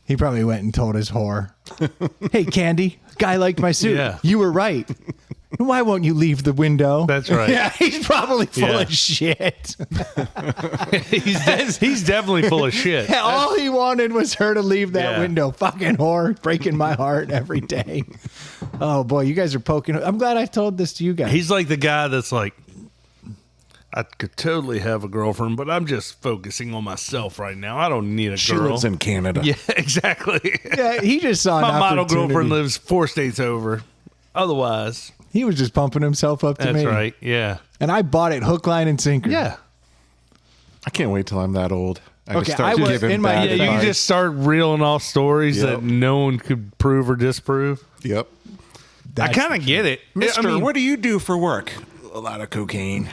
He probably went and told his whore, hey, Candy, guy liked my suit. Yeah. You were right. Why won't you leave the window? That's right. Yeah, he's probably full Yeah. of shit. He's definitely full of shit. All he wanted was her to leave that Yeah. window. Fucking whore, breaking my heart every day. Oh, boy, you guys are poking. I'm glad I told this to you guys. He's like the guy that's like, I could totally have a girlfriend, but I'm just focusing on myself right now. I don't need a She girl. lives in Canada. Yeah, exactly. Yeah, he just saw an My model opportunity. girlfriend lives 4 states over. Otherwise, He was just pumping himself up to that's me. right. Yeah. And I bought it hook, line, and sinker. Yeah. I can't wait till I'm that old. I Okay, just start I was giving in my- bad Yeah, you advice. just start reeling off stories Yep. that no one could prove or disprove. Yep. That's- I kind of get it. Mister, I mean, what do you do for work? A lot of cocaine.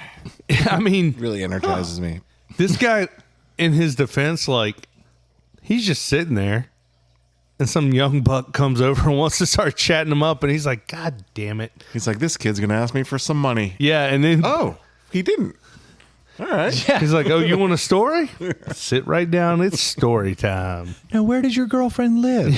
I mean, Really energizes me. this guy, in his defense, like, he's just sitting there, and some young buck comes over and wants to start chatting him up, and he's like, God damn it. He's like, this kid's going to ask me for some money. Yeah, and then Oh, he didn't. All right. He's like, "Oh, you want a story? Sit right down. It's story time." Now, where does your girlfriend live?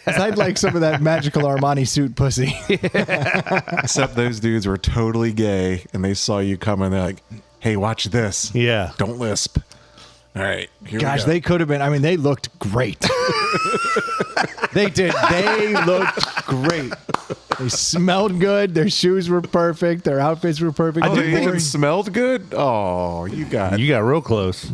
'Cause I'd like some of that magical Armani suit pussy. Except those dudes were totally gay, and they saw you coming. They're like, "Hey, watch this. Yeah. Don't lisp." All right. Here Gosh, we go. they could have been. I mean, they looked great. They did. They looked great. They smelled good. Their shoes were perfect. Their outfits were perfect. Oh, They they were- even smelled good. Oh, you got. You got real close.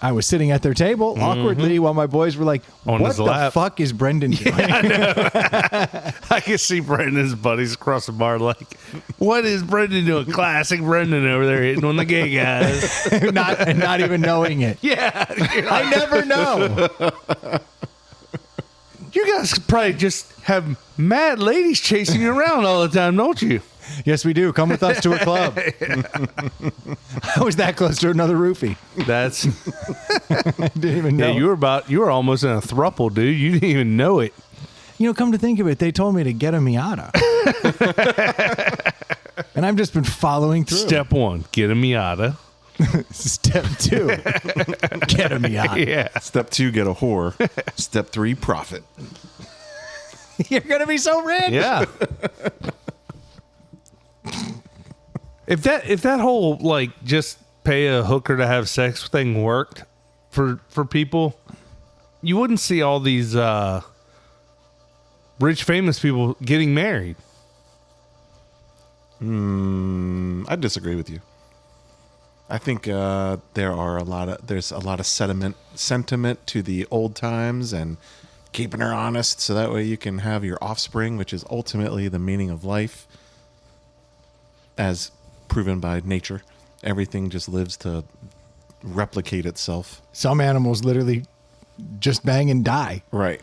I was sitting at their table awkwardly while my boys were like, On "What his the lap." fuck is Brendan doing?" I can see Brendan's buddies across the bar like, "What is Brendan doing?" Classic Brendan over there hitting on the gay guys. not even knowing it. Yeah. I never know. You guys probably just have mad ladies chasing you around all the time, don't you? Yes, we do. Come with us to a club. I was that close to another roofie. That's I didn't even know. yeah. You were almost in a thruple, dude. You didn't even know it. You know, come to think of it, they told me to get a Miata. And I've just been following through. Step 1, get a Miata. Step 2, get a Miata. Yeah. Step 2, get a whore. Step 3, profit. You're going to be so rich. Yeah. If that whole like just pay a hooker to have sex thing worked for people, you wouldn't see all these rich famous people getting married. I disagree with you. I think there's a lot of sentiment to the old times and keeping her honest, so that way you can have your offspring, which is ultimately the meaning of life, as proven by nature. Everything just lives to replicate itself. Some animals literally just bang and die. Right.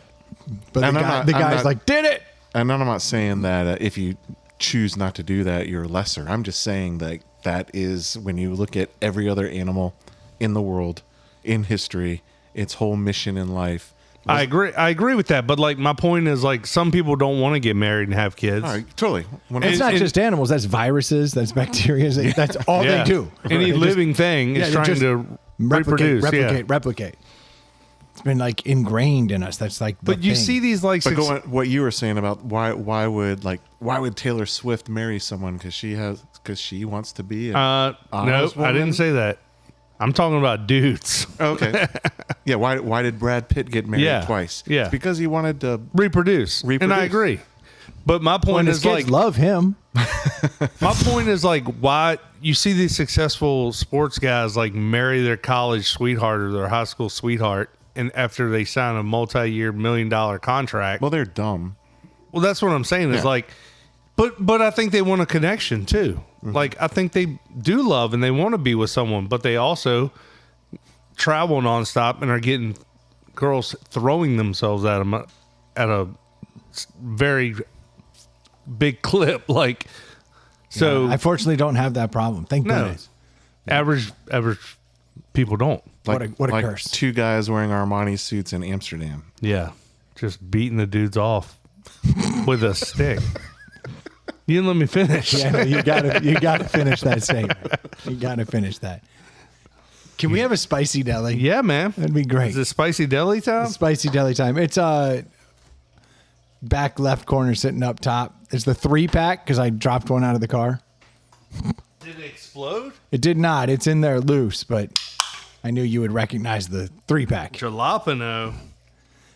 But the And guy's I'm not- like, did it. And I'm not saying that if you choose not to do that, you're lesser. I'm just saying that is when you look at every other animal in the world, in history, its whole mission in life. I agree with that, but like my point is like some people don't want to get married and have kids. All right, totally. It's not just animals. That's viruses. That's bacteria. That's all Yeah. they do. Any They living just- thing is they trying just to reproduce. replicate. It's been like ingrained in us. That's like. the But you thing. see these like But going, what you were saying about why would Taylor Swift marry someone because she wants to be a no, honest I woman? didn't say that. I'm talking about dudes. Oh, okay. Yeah, why did Brad Pitt get married Yeah, twice? yeah. It's because he wanted to Reproduce. And I Reproduce. agree. But my When point his is kids like love him. my point is like why you see these successful sports guys like marry their college sweetheart or their high school sweetheart and after they sign a multi-year $1 million contract. Well, they're dumb. Well, that's what I'm saying is Yeah. like, but I think they want a connection too. Like I think they do love and they want to be with someone, but they also travel nonstop and are getting girls throwing themselves at them at a very big clip. Like, so I fortunately don't have that problem. Thank no, goodness. average people don't. What a curse. Two guys wearing Armani suits in Amsterdam. Yeah, just beating the dudes off with a stick. You didn't let me finish. Yeah, no, you gotta finish that statement. You gotta finish that. Can we have a spicy deli? Yeah, man. That'd be great. Is it spicy deli time? Spicy deli time. It's back left corner sitting up top. It's the 3-pack because I dropped one out of the car. Did it explode? It did not. It's in there loose, but I knew you would recognize the 3-pack. Jalapeno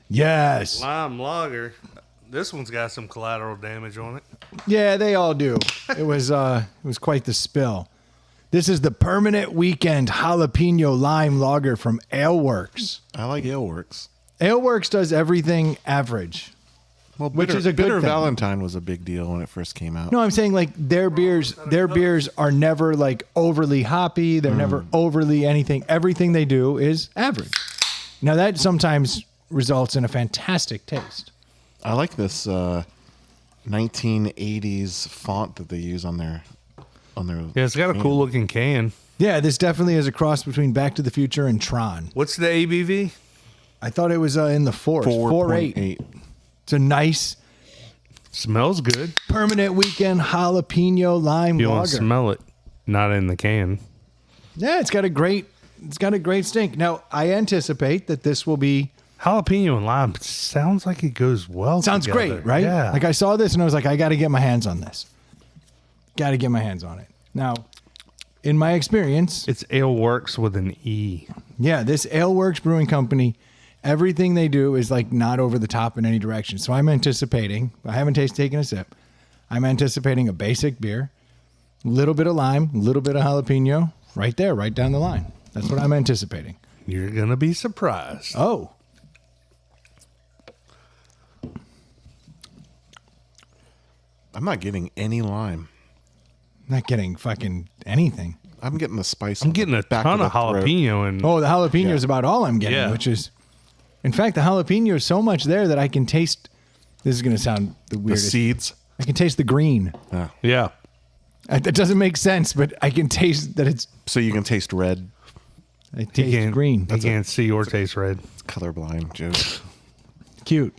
Yes. lime lager. This one's got some collateral damage on it. Yeah, they all do. It was quite the spill. This is the permanent weekend jalapeno lime lager from Aleworks. I like Aleworks. Aleworks does everything average. Well, Which bitter, is a good bitter thing. Valentine was a big deal when it first came out. No, I'm saying like their beers are never like overly hoppy. They're never overly anything. Everything they do is average. Now that sometimes results in a fantastic taste. I like this 1980s font that they use on their. Yeah, it's got a cool looking can. Yeah, this definitely is a cross between Back to the Future and Tron. What's the ABV? I thought it was in the 4.8. It's a nice Smells good. permanent weekend jalapeno lime You lager. want to smell it, not in the can. Yeah, it's got a great stink. Now, I anticipate that this will be Jalapeno and lime sounds like it goes well sounds together. great, right? Yeah. Like I saw this and I was like, I got to get my hands on this. Got to get my hands on it. Now, in my experience, It's Ale Works with an E. yeah, this Ale Works Brewing Company, everything they do is like not over the top in any direction. So I'm anticipating, I haven't taken a sip. I'm anticipating a basic beer, a little bit of lime, a little bit of jalapeno, right there, right down the line. That's what I'm anticipating. You're going to be surprised. Oh. I'm not getting any lime. Not getting fucking anything. I'm getting the spice. I'm on the getting a back ton the of throat. jalapeno and Oh, the jalapeno is about all I'm getting, Yeah. which is, in fact, the jalapeno is so much there that I can taste. This is going to sound the The weirdest. seeds. I can taste the green. yeah. That doesn't make sense, but I can taste that it's. So you can taste red. I He taste can't, green. He can't see or taste red. It's colorblind, Joe. Cute.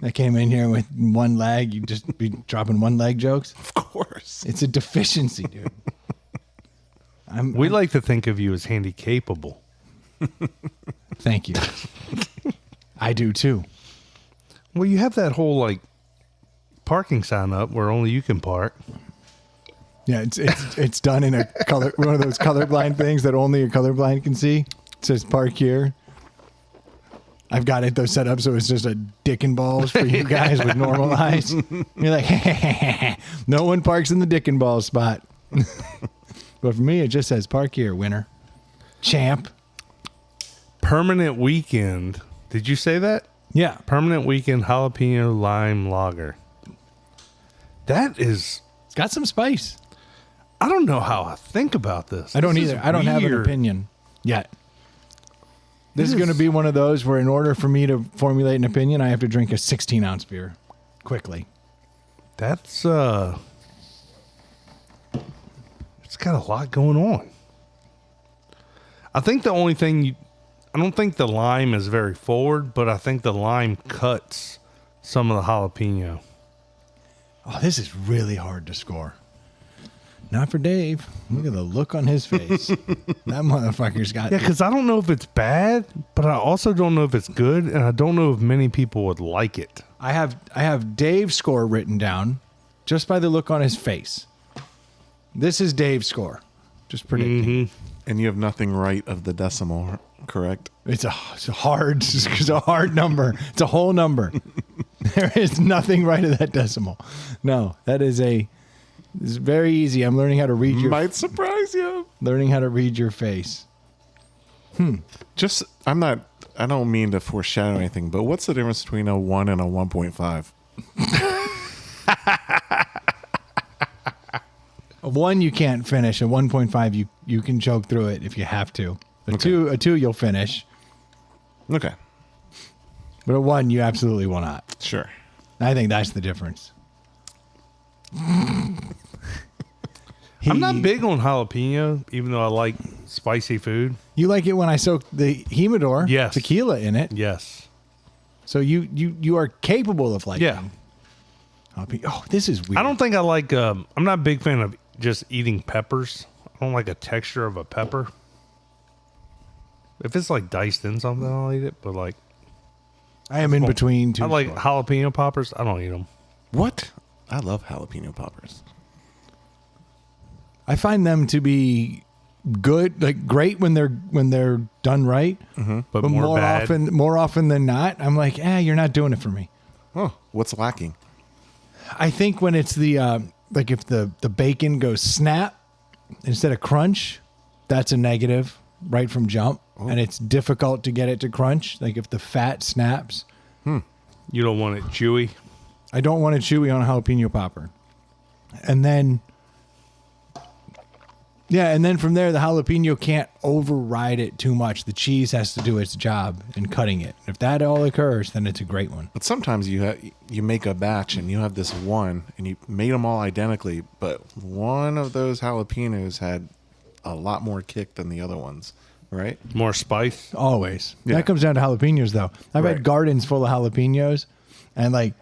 I came in here with one leg. You just be dropping one leg jokes. Of course. It's a deficiency, dude. We like to think of you as handy capable. Thank you. I do too. Well, you have that whole like parking sign up where only you can park. Yeah, it's done in a color, one of those colorblind things that only a colorblind can see. It says park here. I've got it though set up so it's just a dick and balls for you guys with normal eyes. You're like, no one parks in the dick and balls spot. But for me, it just says park here, winner, champ. Permanent weekend. Did you say that? Yeah, Permanent weekend jalapeno lime lager. That is, it's got some spice. I don't know how I think about this. I don't This is either. I don't have an weird. opinion yet. This is going to be one of those where, in order for me to formulate an opinion, I have to drink a 16-ounce beer quickly. That's it's got a lot going on. I think the only thing I don't think the lime is very forward, but I think the lime cuts some of the jalapeno. Oh, this is really hard to score. Not for Dave. Look at the look on his face. That motherfucker's got. Yeah, because I don't know if it's bad, but I also don't know if it's good, and I don't know if many people would like it. I have Dave's score written down just by the look on his face. This is Dave's score. Just predicting. And you have nothing right of the decimal, correct? It's a hard number. It's a whole number. There is nothing right of that decimal. No, that is it's very easy. I'm learning how to read your Might surprise you. learning how to read your face. I don't mean to foreshadow anything, but what's the difference between a 1 and a 1.5? A 1 you can't finish. A 1.5 you can choke through it if you have to. A 2 you'll finish. Okay. But a 1 you absolutely will not. Sure. I think that's the difference. I'm not big on jalapeno, even though I like spicy food. You like it when I soak the humidor Yes. tequila in it. Yes. So you are capable of liking. Yeah. Jalapeno. Oh, this is weird. I don't think I like. I'm not a big fan of just eating peppers. I don't like a texture of a pepper. If it's like diced in something, I'll eat it. But like, I am in between two. I like jalapeno poppers. I don't eat them. What? I love jalapeno poppers. I find them to be good, like great when they're done right. But more bad. more often than not, I'm like, you're not doing it for me. Oh, what's lacking? I think when it's the like if the bacon goes snap instead of crunch, that's a negative right from jump, and it's difficult to get it to crunch. Like if the fat snaps, You don't want it chewy. I don't want it chewy on a jalapeno popper. And then from there, the jalapeno can't override it too much. The cheese has to do its job in cutting it. If that all occurs, then it's a great one. But sometimes you make a batch and you have this one and you made them all identically, but one of those jalapenos had a lot more kick than the other ones, right? More spice. Always. Yeah. That comes down to jalapenos, though. I've Right. had gardens full of jalapenos, and like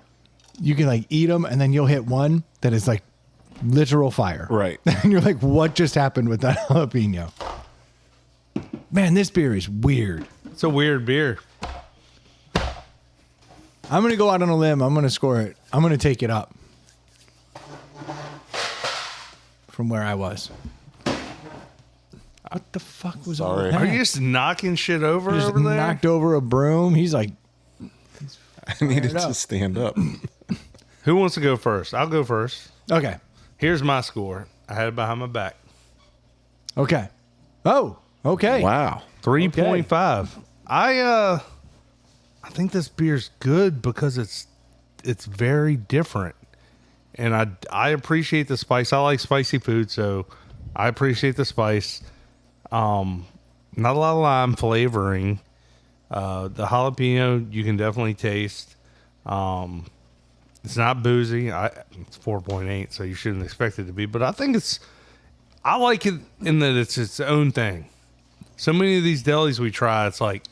you can like eat them, and then you'll hit one that is like literal fire. Right. And you're like, what just happened with that jalapeno? Man, this beer is weird. It's a weird beer. I'm going to go out on a limb. I'm going to score it. I'm going to take it up from where I was. What the fuck was all Sorry. that? Are you just knocking shit over Just over there? knocked over a broom. He's like, I needed it up. to stand up. Who wants to go first? I'll go first. okay. Here's my score. I had it behind my back. Okay. Oh, okay. Wow. 3.5. I think this beer's good because it's very different. And I appreciate the spice. I like spicy food, so I appreciate the spice. Not a lot of lime flavoring. The jalapeno you can definitely taste. It's not boozy. It's 4.8, so you shouldn't expect it to be. But I think I like it in that it's its own thing. So many of these delis we try, it's like,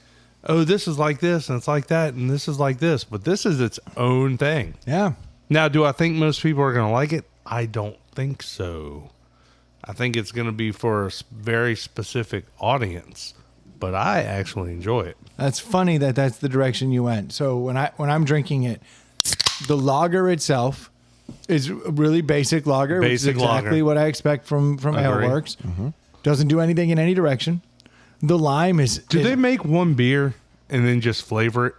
oh, this is like this, and it's like that, and this is like this. But this is its own thing. Yeah. Now, do I think most people are going to like it? I don't think so. I think it's going to be for a very specific audience, but I actually enjoy it. That's funny that that's the direction you went. So when I'm drinking it, the lager itself is a really basic lager, which is Basic exactly lager. what I expect from Aleworks. Doesn't do anything in any direction. The lime is. Do they make one beer and then just flavor it?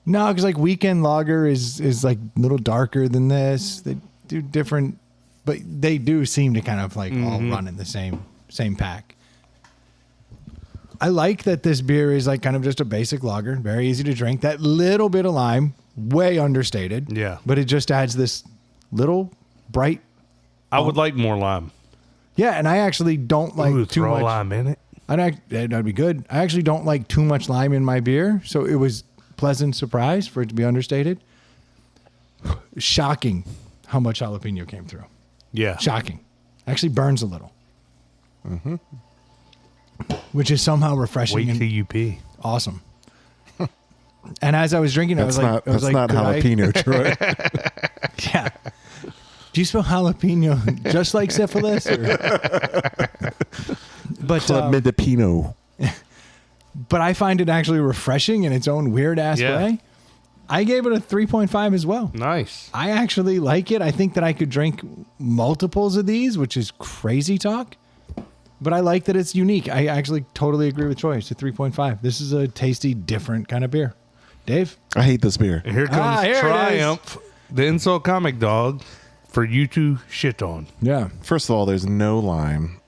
No, because like weekend lager is like a little darker than this. They do different, but they do seem to kind of like all run in the same pack. I like that this beer is like kind of just a basic lager, very easy to drink. That little bit of lime, way understated. Yeah. But it just adds this little bright. I would like more lime. Yeah, and I actually don't like Ooh, too throw much. lime in it. That'd be good. I actually don't like too much lime in my beer, so it was pleasant surprise for it to be understated. Shocking how much jalapeno came through. Yeah. Shocking. Actually burns a little. Which is somehow refreshing Wait and till you pee. awesome. And as I was drinking, I was like, That's not could I- jalapeno, Troy. Yeah. Do you spell jalapeno just like syphilis? Or? But Jalapeno. but I find it actually refreshing in its own weird ass Yeah. way. I gave it a 3.5 as well. Nice. I actually like it. I think that I could drink multiples of these, which is crazy talk. But I like that it's unique. I actually totally agree with Troy. It's a 3.5. This is a tasty, different kind of beer. Dave? I hate this beer. And here comes here it is. Triumph, the insult comic dog, for you to shit on. Yeah. First of all, there's no lime.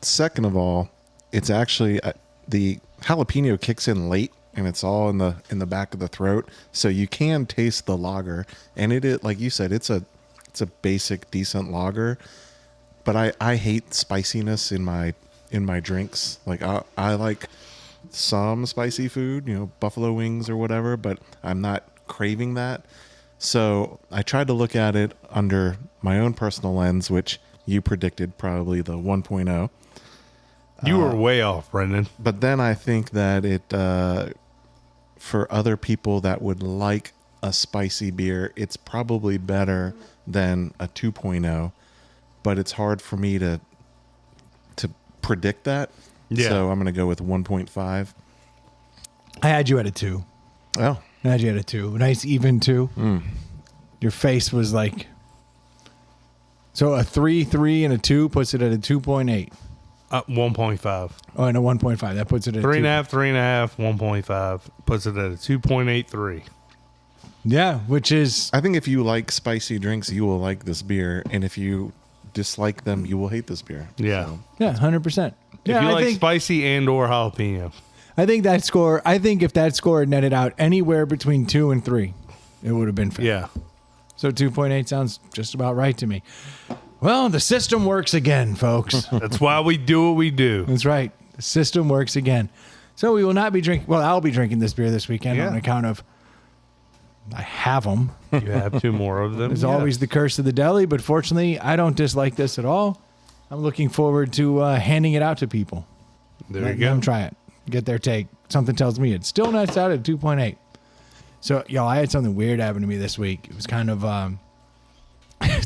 Second of all, it's actually the jalapeno kicks in late, and it's all in the back of the throat, so you can taste the lager. And it is, like you said, it's a basic, decent lager. But I hate spiciness in my drinks. Like I like some spicy food, buffalo wings or whatever, but I'm not craving that. So I tried to look at it under my own personal lens, which you predicted probably the 1.0. You were way off, Brendan. But then I think that it, for other people that would like a spicy beer, it's probably better than a 2.0. But it's hard for me to predict that. Yeah. So I'm going to go with 1.5. I had you at a 2. Oh. I had you at a 2. Nice even 2. Your face was like... So a 3, and a 2 puts it at a 2.8. 1.5. Oh, and a 1.5. That puts it at 3.5, 3.5, 1.5. Puts it at a 2.83. Yeah, which is... I think if you like spicy drinks, you will like this beer. And if you dislike them, you will hate this beer. Yeah. So, Yeah, 100%. Yeah, If you I like think, spicy and or jalapeno. I think if that score netted out anywhere between 2 and 3, it would have been fair. Yeah. So 2.8 sounds just about right to me. Well, the system works again, folks. That's why we do what we do. That's right. The system works again. So we will not be drinking... Well, I'll be drinking this beer this weekend Yeah. on account of... I have them. You have 2 more of them. There's Yeah. always the curse of the deli, but fortunately, I don't dislike this at all. I'm looking forward to handing it out to people. There Let you go. them try it. Get their take. Something tells me it still nuts out at 2.8. So, y'all, I had something weird happen to me this week. It was kind of...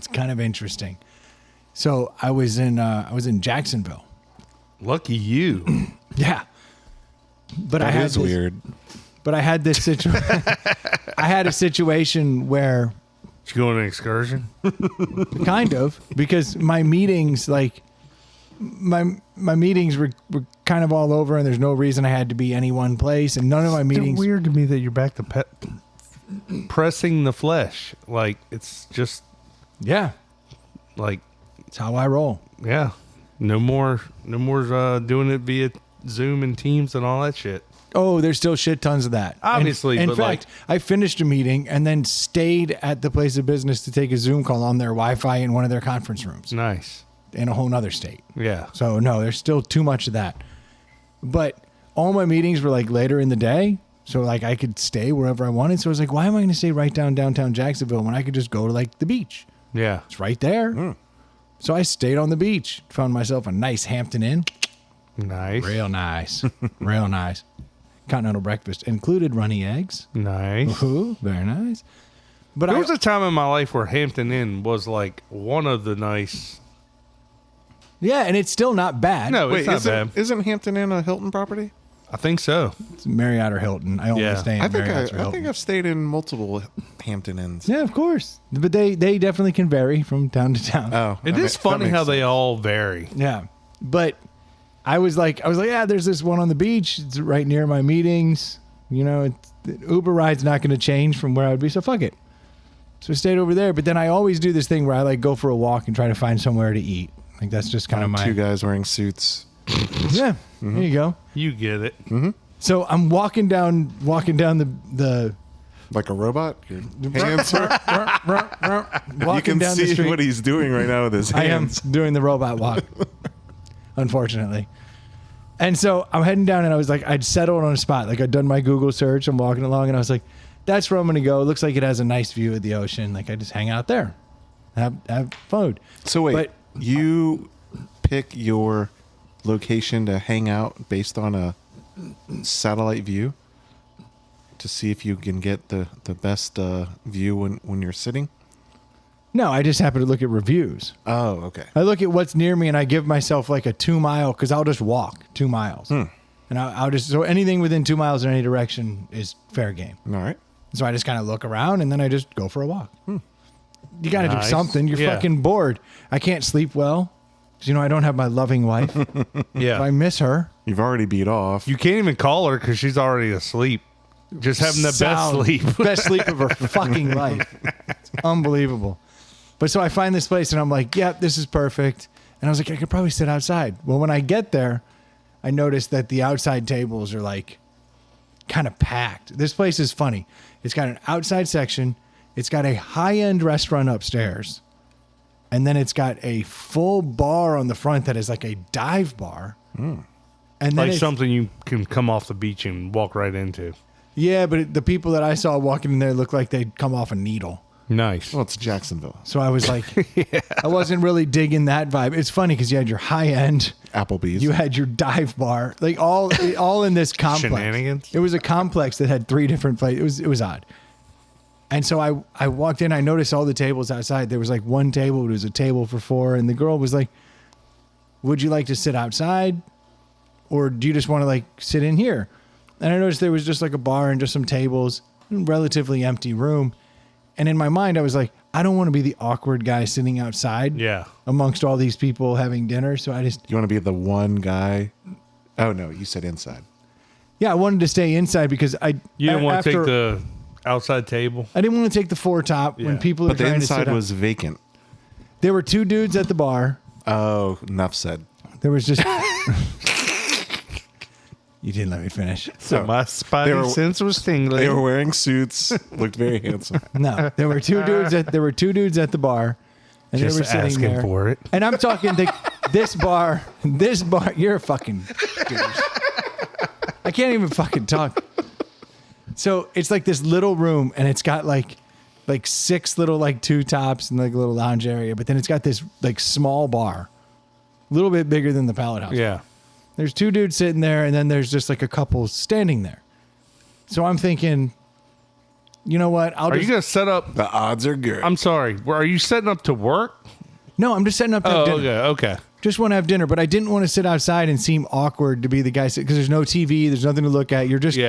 It's kind of interesting. So I was in Jacksonville. Lucky you. Yeah. But That is weird. But I had this situation. I had a situation where Did you go on an excursion? kind of, because my meetings, like my meetings were kind of all over, and there's no reason I had to be any one place, and none of my meetings. It's weird to me that you're back to pressing the flesh. Like, it's just Yeah, like, it's how I roll. yeah, no more doing it via Zoom and Teams and all that shit. Oh, there's still shit tons of that. Obviously, In but fact, I finished a meeting and then stayed at the place of business to take a Zoom call on their Wi-Fi in one of their conference rooms Nice. in a whole nother state. Yeah. So no, there's still too much of that. But all my meetings were like later in the day. So like I could stay wherever I wanted. So I was like, why am I going to stay right downtown Jacksonville when I could just go to like the beach? Yeah. It's right there. So I stayed on the beach, found myself a nice Hampton Inn. Nice. Real nice. Real nice. Continental breakfast included runny eggs. Nice. Ooh, very nice. But There was a time in my life where Hampton Inn was like one of the nice. yeah, and it's still not bad. No, Wait, it's not bad. isn't Hampton Inn a Hilton property? I think so. It's Marriott or Hilton. I only Yeah. stay in I think Marriott's or I Hilton. think I've stayed in multiple Hampton Inns. Yeah, of course. But they definitely can vary from town to town. Oh, It is funny how they all vary. Yeah. But I was like, yeah, there's this one on the beach. It's right near my meetings. You know, the Uber ride's not going to change from where I would be. So fuck it. So I stayed over there. But then I always do this thing where I like go for a walk and try to find somewhere to eat. Like that's just kind of my. two guys wearing suits. Yeah. There you go. You get it. So I'm walking down the Like a robot? Your hands are, you walking can down the see street. what he's doing right now with his I am hands. doing the robot walk, unfortunately. And so I'm heading down, and I was like, I'd settled on a spot. Like I'd done my Google search. I'm walking along, and I was like, that's where I'm going to go. It looks like it has a nice view of the ocean. Like I just hang out there, have food. So wait, But- you pick your location to hang out based on a satellite view to see if you can get the best view when you're sitting? No, I just happen to look at reviews. Oh, okay. I look at what's near me, and I give myself like a 2 mile because I'll just walk 2 miles, and I'll just so anything within 2 miles in any direction is fair game. All right. So I just kind of look around, and then I just go for a walk. You got to do Nice. something. You're Yeah. fucking bored. I can't sleep well. 'Cause, you know, I don't have my loving wife. Yeah. I miss her. You've already beat off. You can't even call her because she's already asleep. Just having the best Sound. sleep. Best sleep of her fucking life. It's unbelievable. But so I find this place, and I'm like, yep, this is perfect. And I was like, I could probably sit outside. Well, when I get there, I noticed that the outside tables are like kind of packed. This place is funny. It's got an outside section. It's got a high-end restaurant upstairs. And then it's got a full bar on the front that is like a dive bar. And then Like it's- something you can come off the beach and walk right into. yeah, but the people that I saw walking in there looked like they'd come off a needle. Nice. Well, it's Jacksonville. So I was like, I wasn't really digging that vibe. It's funny because you had your high-end, Applebee's. you had your dive bar, like all in this complex. Shenanigans? It was a complex that had 3 different places. It was odd. And so I walked in, I noticed all the tables outside. There was like one table, it was a table for 4, and the girl was like, would you like to sit outside? Or do you just want to like sit in here? And I noticed there was just like a bar and just some tables, relatively empty room. And in my mind, I was like, I don't want to be the awkward guy sitting outside Yeah. amongst all these people having dinner. So I just, You want to be the one guy? Oh, no, you said inside. yeah, I wanted to stay inside because You didn't want to take after- the outside table. I didn't want to take the 4 top when Yeah. people are But the trying to sit inside down. was vacant. There were 2 dudes at the bar. Oh, enough said. There was just. You didn't let me finish. So my They spidey were- sense was tingling. They were wearing suits, looked very handsome. No, there were 2 dudes at the bar, and just they were sitting asking there. for it. And I'm talking this bar. You're a fucking douche. I can't even fucking talk. So it's like this little room, and it's got like 6 little like 2 tops and like a little lounge area, but then it's got this like small bar, a little bit bigger than the Pallet House. Yeah. There's 2 dudes sitting there, and then there's just like a couple standing there. So I'm thinking, you know what? Are you going to set up? The odds are good. I'm sorry. Are you setting up to work? No, I'm just setting up to have dinner. Okay. Just want to have dinner, but I didn't want to sit outside and seem awkward to be the guy because there's no TV, there's nothing to look at. You're just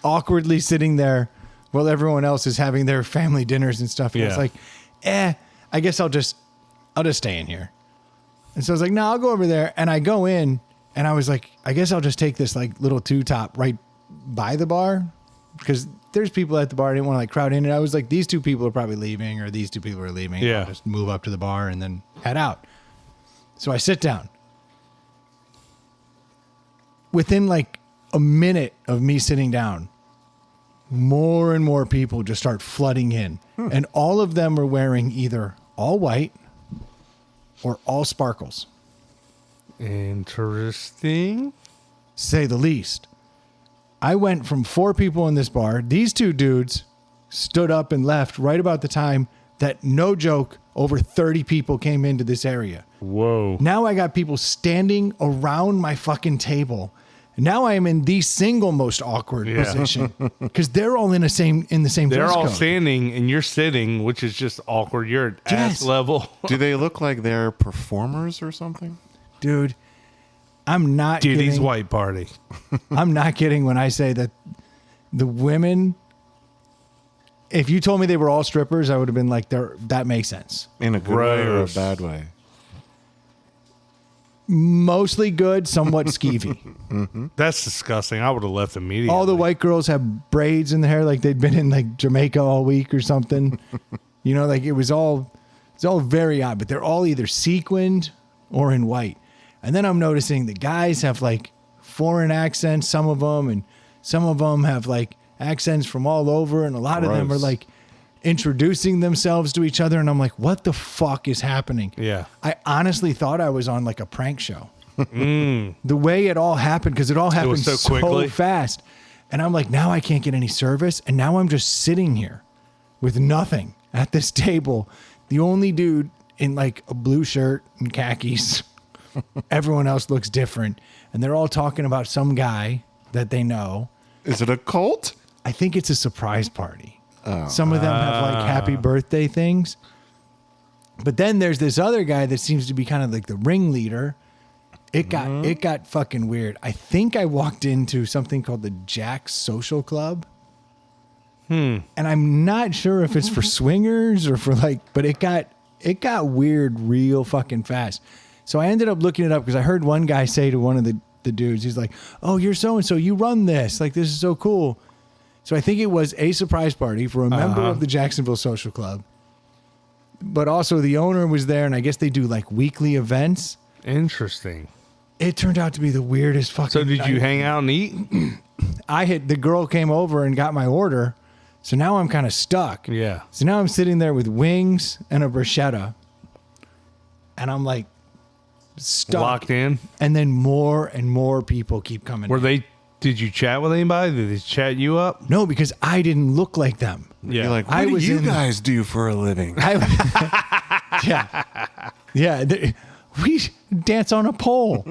awkwardly sitting there while everyone else is having their family dinners and stuff. And it's like, I guess I'll just stay in here. And so I was like, no, I'll go over there. And I go in and I was like, I guess I'll just take this like little two-top right by the bar because there's people at the bar. I didn't want to like crowd in. And I was like, these two people are probably leaving or these two people are leaving. Yeah. I'll just move up to the bar and then head out. So I sit down. Within like a minute of me sitting down, more and more people just start flooding in. And all of them are wearing either all white or all sparkles. Interesting. Say the least. I went from 4 people in this bar. These 2 dudes stood up and left right about the time that, no joke, over 30 people came into this area. Whoa. Now I got people standing around my fucking table. Now I am in the single most awkward position because they're all in the same They're dress all code. standing and you're sitting, which is just awkward. You're at ass level. Do they look like they're performers or something? Dude, I'm not Diddy's kidding. white party. I'm not kidding when I say that the women, if you told me they were all strippers, I would have been like, that makes sense. In a good way or a Gross. bad way? Mostly good, somewhat skeevy. That's disgusting. I would have left immediately. All the white girls have braids in the hair like they'd been in like Jamaica all week or something. You know, like it's all very odd, but they're all either sequined or in white. And then I'm noticing the guys have like foreign accents, some of them, and some of them have like accents from all over, and a lot of them are Gross. like introducing themselves to each other, and I'm like, what the fuck is happening? Yeah. I honestly thought I was on like a prank show. The way it all happened, because it all happened so so quickly. fast. And I'm like, now I can't get any service, and now I'm just sitting here with nothing at this table. The only dude in like a blue shirt and khakis. Everyone else looks different, and they're all talking about some guy that they know. Is it a cult? I think it's a surprise party. Some of them have like happy birthday things. But then there's this other guy that seems to be kind of like the ringleader. It got fucking weird. I think I walked into something called the Jack's Social Club. And I'm not sure if it's for swingers or for like, but it got weird real fucking fast. So I ended up looking it up because I heard one guy say to one of the dudes, he's like, "Oh, you're so-and-so, you run this. Like, this is so cool." So I think it was a surprise party for a member of the Jacksonville Social Club. But also the owner was there, and I guess they do like weekly events. Interesting. It turned out to be the weirdest fucking So did you night. hang out and eat? The girl came over and got my order. So now I'm kind of stuck. Yeah. So now I'm sitting there with wings and a bruschetta. And I'm like stuck. Locked in? And then more and more people keep coming. Did you chat with anybody? Did they chat you up? No, because I didn't look like them. Yeah. You're like, what I do was you in- guys do for a living? Yeah. We dance on a pole.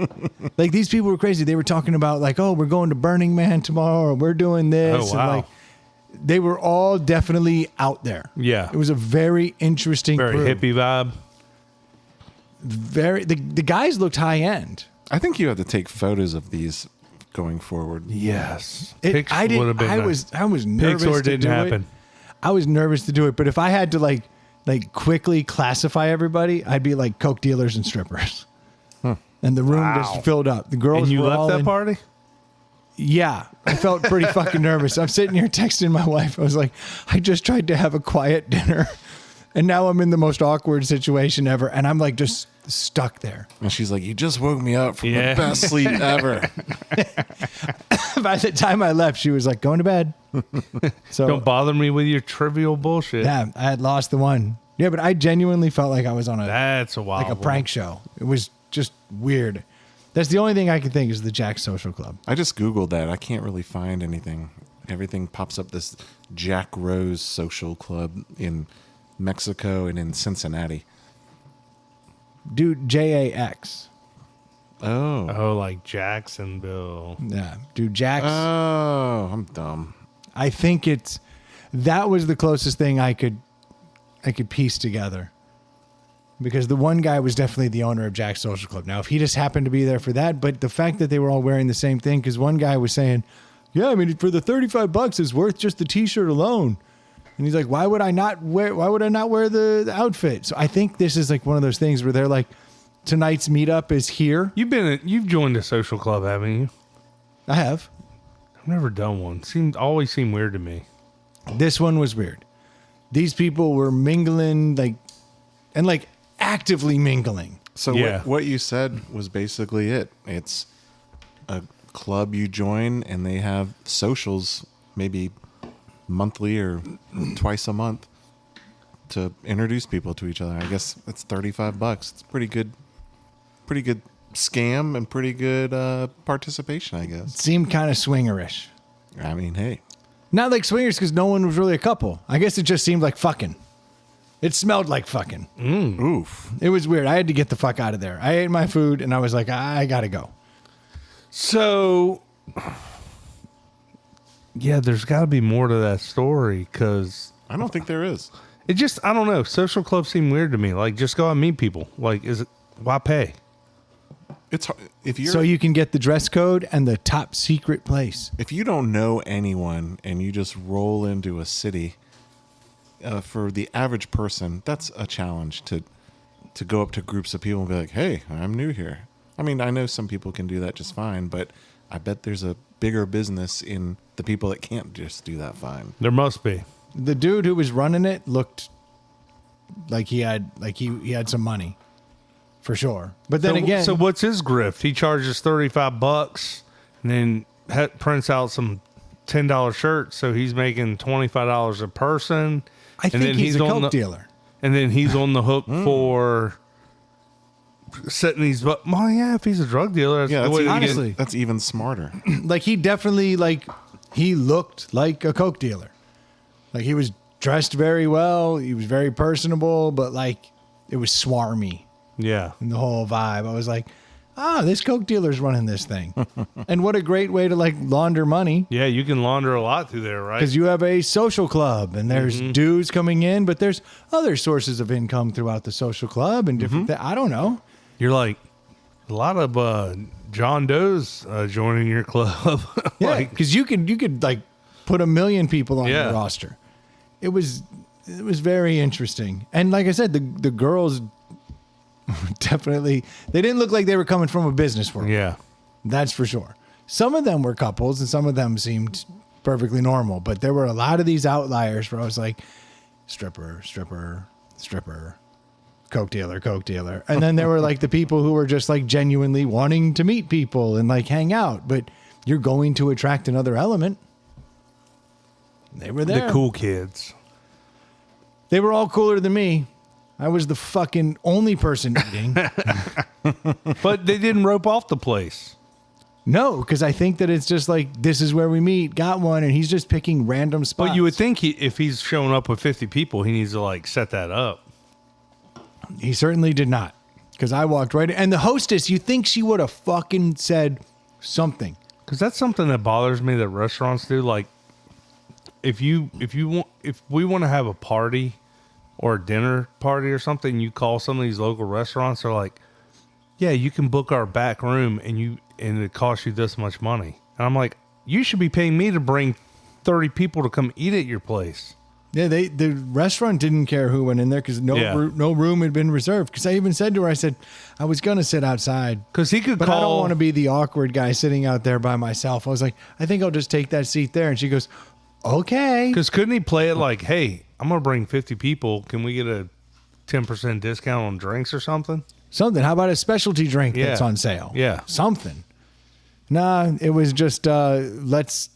Like, these people were crazy. They were talking about like, oh, we're going to Burning Man tomorrow, or we're doing this. Oh, wow. And like, they were all definitely out there. Yeah. It was a very interesting Very crew. hippie vibe. The guys looked high end. I think you have to take photos of these going forward. Yes. I didn't. would have been I nice. was nervous Pixar to didn't do happen. it. I was nervous to do it, but if I had to like quickly classify everybody, I'd be like coke dealers and strippers. And the room just filled up. The girls And you were left all that in. party? Yeah, I felt pretty fucking nervous. I'm sitting here texting my wife. I was like, I just tried to have a quiet dinner, and now I'm in the most awkward situation ever, and I'm like just stuck there. And she's like, you just woke me up from Yeah. the best sleep ever. By the time I left, she was like, going to bed. So Don't bother me with your trivial bullshit. yeah, I had lost the one. Yeah, but I genuinely felt like I was on That's a wild like a one. prank show. It was just weird. That's the only thing I can think is the Jack Social Club. I just Googled that. I can't really find anything. Everything pops up this Jack Rose Social Club in Mexico and in Cincinnati. Dude, JAX. Oh. Oh, like Jacksonville. Yeah, dude, Jack's. Oh, I'm dumb. I think it's that was the closest thing I could piece together. Because the one guy was definitely the owner of Jack's Social Club. Now, if he just happened to be there for that, but the fact that they were all wearing the same thing, because one guy was saying, yeah, I mean, for the $35, it's worth just the T-shirt alone. And he's like, why would I not wear the outfit? So I think this is like one of those things where they're like, tonight's meetup is here. You've joined a social club, haven't you? I have. I've never done one. Always seemed weird to me. This one was weird. These people were mingling, actively mingling. So what you said was basically it. It's a club you join, and they have socials, maybe monthly or twice a month, to introduce people to each other. I guess it's $35. It's pretty good scam and pretty good participation, I guess. It seemed kind of swingerish. I mean, hey. Not like swingers because no one was really a couple. I guess it just seemed like fucking. It smelled like fucking. Oof. It was weird. I had to get the fuck out of there. I ate my food and I was like, I gotta go. So, yeah, there's got to be more to that story because I don't think there is. It just, I don't know. Social clubs seem weird to me. Like, just go out and meet people. Like, why pay? It's if you're So you can get the dress code and the top secret place. if you don't know anyone and you just roll into a city, for the average person, that's a challenge to go up to groups of people and be like, "Hey, I'm new here." I mean, I know some people can do that just fine, but I bet there's a bigger business in the people that can't just do that fine. There must be. The dude who was running it looked like he had some money. For sure. But then again, So what's his grift? He charges $35 and then prints out some $10 shirts. So he's making $25 a person. I think he's a coke dealer. And then he's on the hook for setting these. Well, yeah, if he's a drug dealer, that's the way to get- honestly. That's even smarter. Like he definitely he looked like a coke dealer. Like he was dressed very well. He was very personable, but it was swarmy. Yeah. And the whole vibe. I was like, this coke dealer's running this thing. And what a great way to launder money. Yeah, you can launder a lot through there, right? Because you have a social club and there's dues coming in, but there's other sources of income throughout the social club and different I don't know. You're like, a lot of John Doe's joining your club. Yeah, because you could put 1 million people on your roster. It was very interesting. And like I said, the girls definitely, they didn't look like they were coming from a business world. Yeah. That's for sure. Some of them were couples and some of them seemed perfectly normal, but there were a lot of these outliers where I was like, stripper, coke dealer. And then there were the people who were just genuinely wanting to meet people and hang out, but you're going to attract another element. They were there. The cool kids. They were all cooler than me. I was the fucking only person eating. But they didn't rope off the place. No, because I think that it's just this is where we meet, got one, and he's just picking random spots. But you would think if he's showing up with 50 people, he needs to set that up. He certainly did not. Because I walked right in. And the hostess, you think she would have fucking said something. Because that's something that bothers me that restaurants do. If we want to have a party or a dinner party or something, you call some of these local restaurants, they're like, yeah, you can book our back room and it costs you this much money. And I'm like, you should be paying me to bring 30 people to come eat at your place. Yeah, the restaurant didn't care who went in there because no room had been reserved. Because I even said to her, I said, I was going to sit outside. Because he could but I don't want to be the awkward guy sitting out there by myself. I was like, I think I'll just take that seat there. And she goes, okay. Because couldn't he play it like, hey, I'm going to bring 50 people. Can we get a 10% discount on drinks or something? Something. How about a specialty drink that's on sale? Yeah. Something. Nah, it was just, let's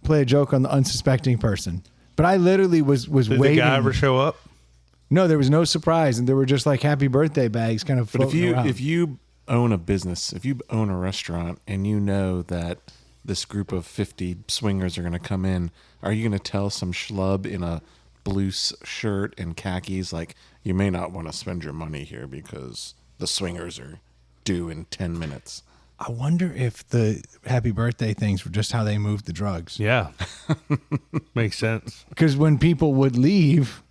play a joke on the unsuspecting person. But I literally was Did waiting. the guy ever show up? No, there was no surprise. And there were just happy birthday bags kind of floating around. If you own a business, if you own a restaurant and you know that this group of 50 swingers are going to come in, are you going to tell some schlub in a blue shirt and khakis you may not want to spend your money here because the swingers are due in 10 minutes? I wonder if the happy birthday things were just how they moved the drugs. Yeah. Makes sense. Because when people would leave,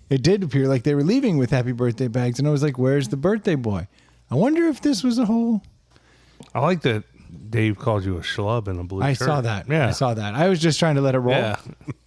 it did appear like they were leaving with happy birthday bags. And I was like, where's the birthday boy? I wonder if this was a whole... I like that Dave called you a schlub in a blue shirt. I saw that. Yeah. I saw that. I was just trying to let it roll. Yeah.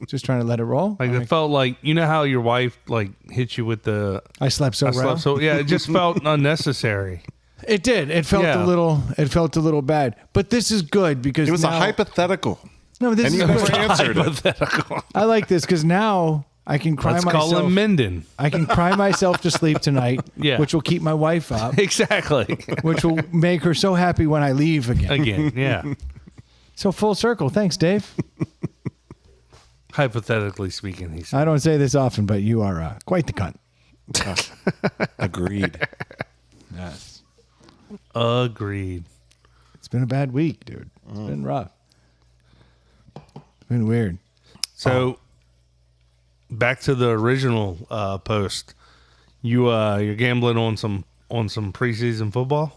Just trying to let it roll. Like it felt like, you know how your wife like hit you with the... I slept so well. So yeah, it just felt unnecessary. It did. It felt Yeah. a little. It felt a little bad. But this is good because It was now, a hypothetical. No, this And is you good. never answered it. Hypothetical. I like this because now I can cry Let's myself. call him Minden. I can cry myself to sleep tonight. Yeah. Which will keep my wife up. Exactly. Which will make her so happy when I leave again. Again, yeah. So full circle. Thanks, Dave. Hypothetically speaking, he said. I don't say this often, but you are quite the cunt. Agreed. Yes. Agreed. It's been a bad week, dude. It's been rough. It's been weird. So back to the original post. You're gambling on some preseason football.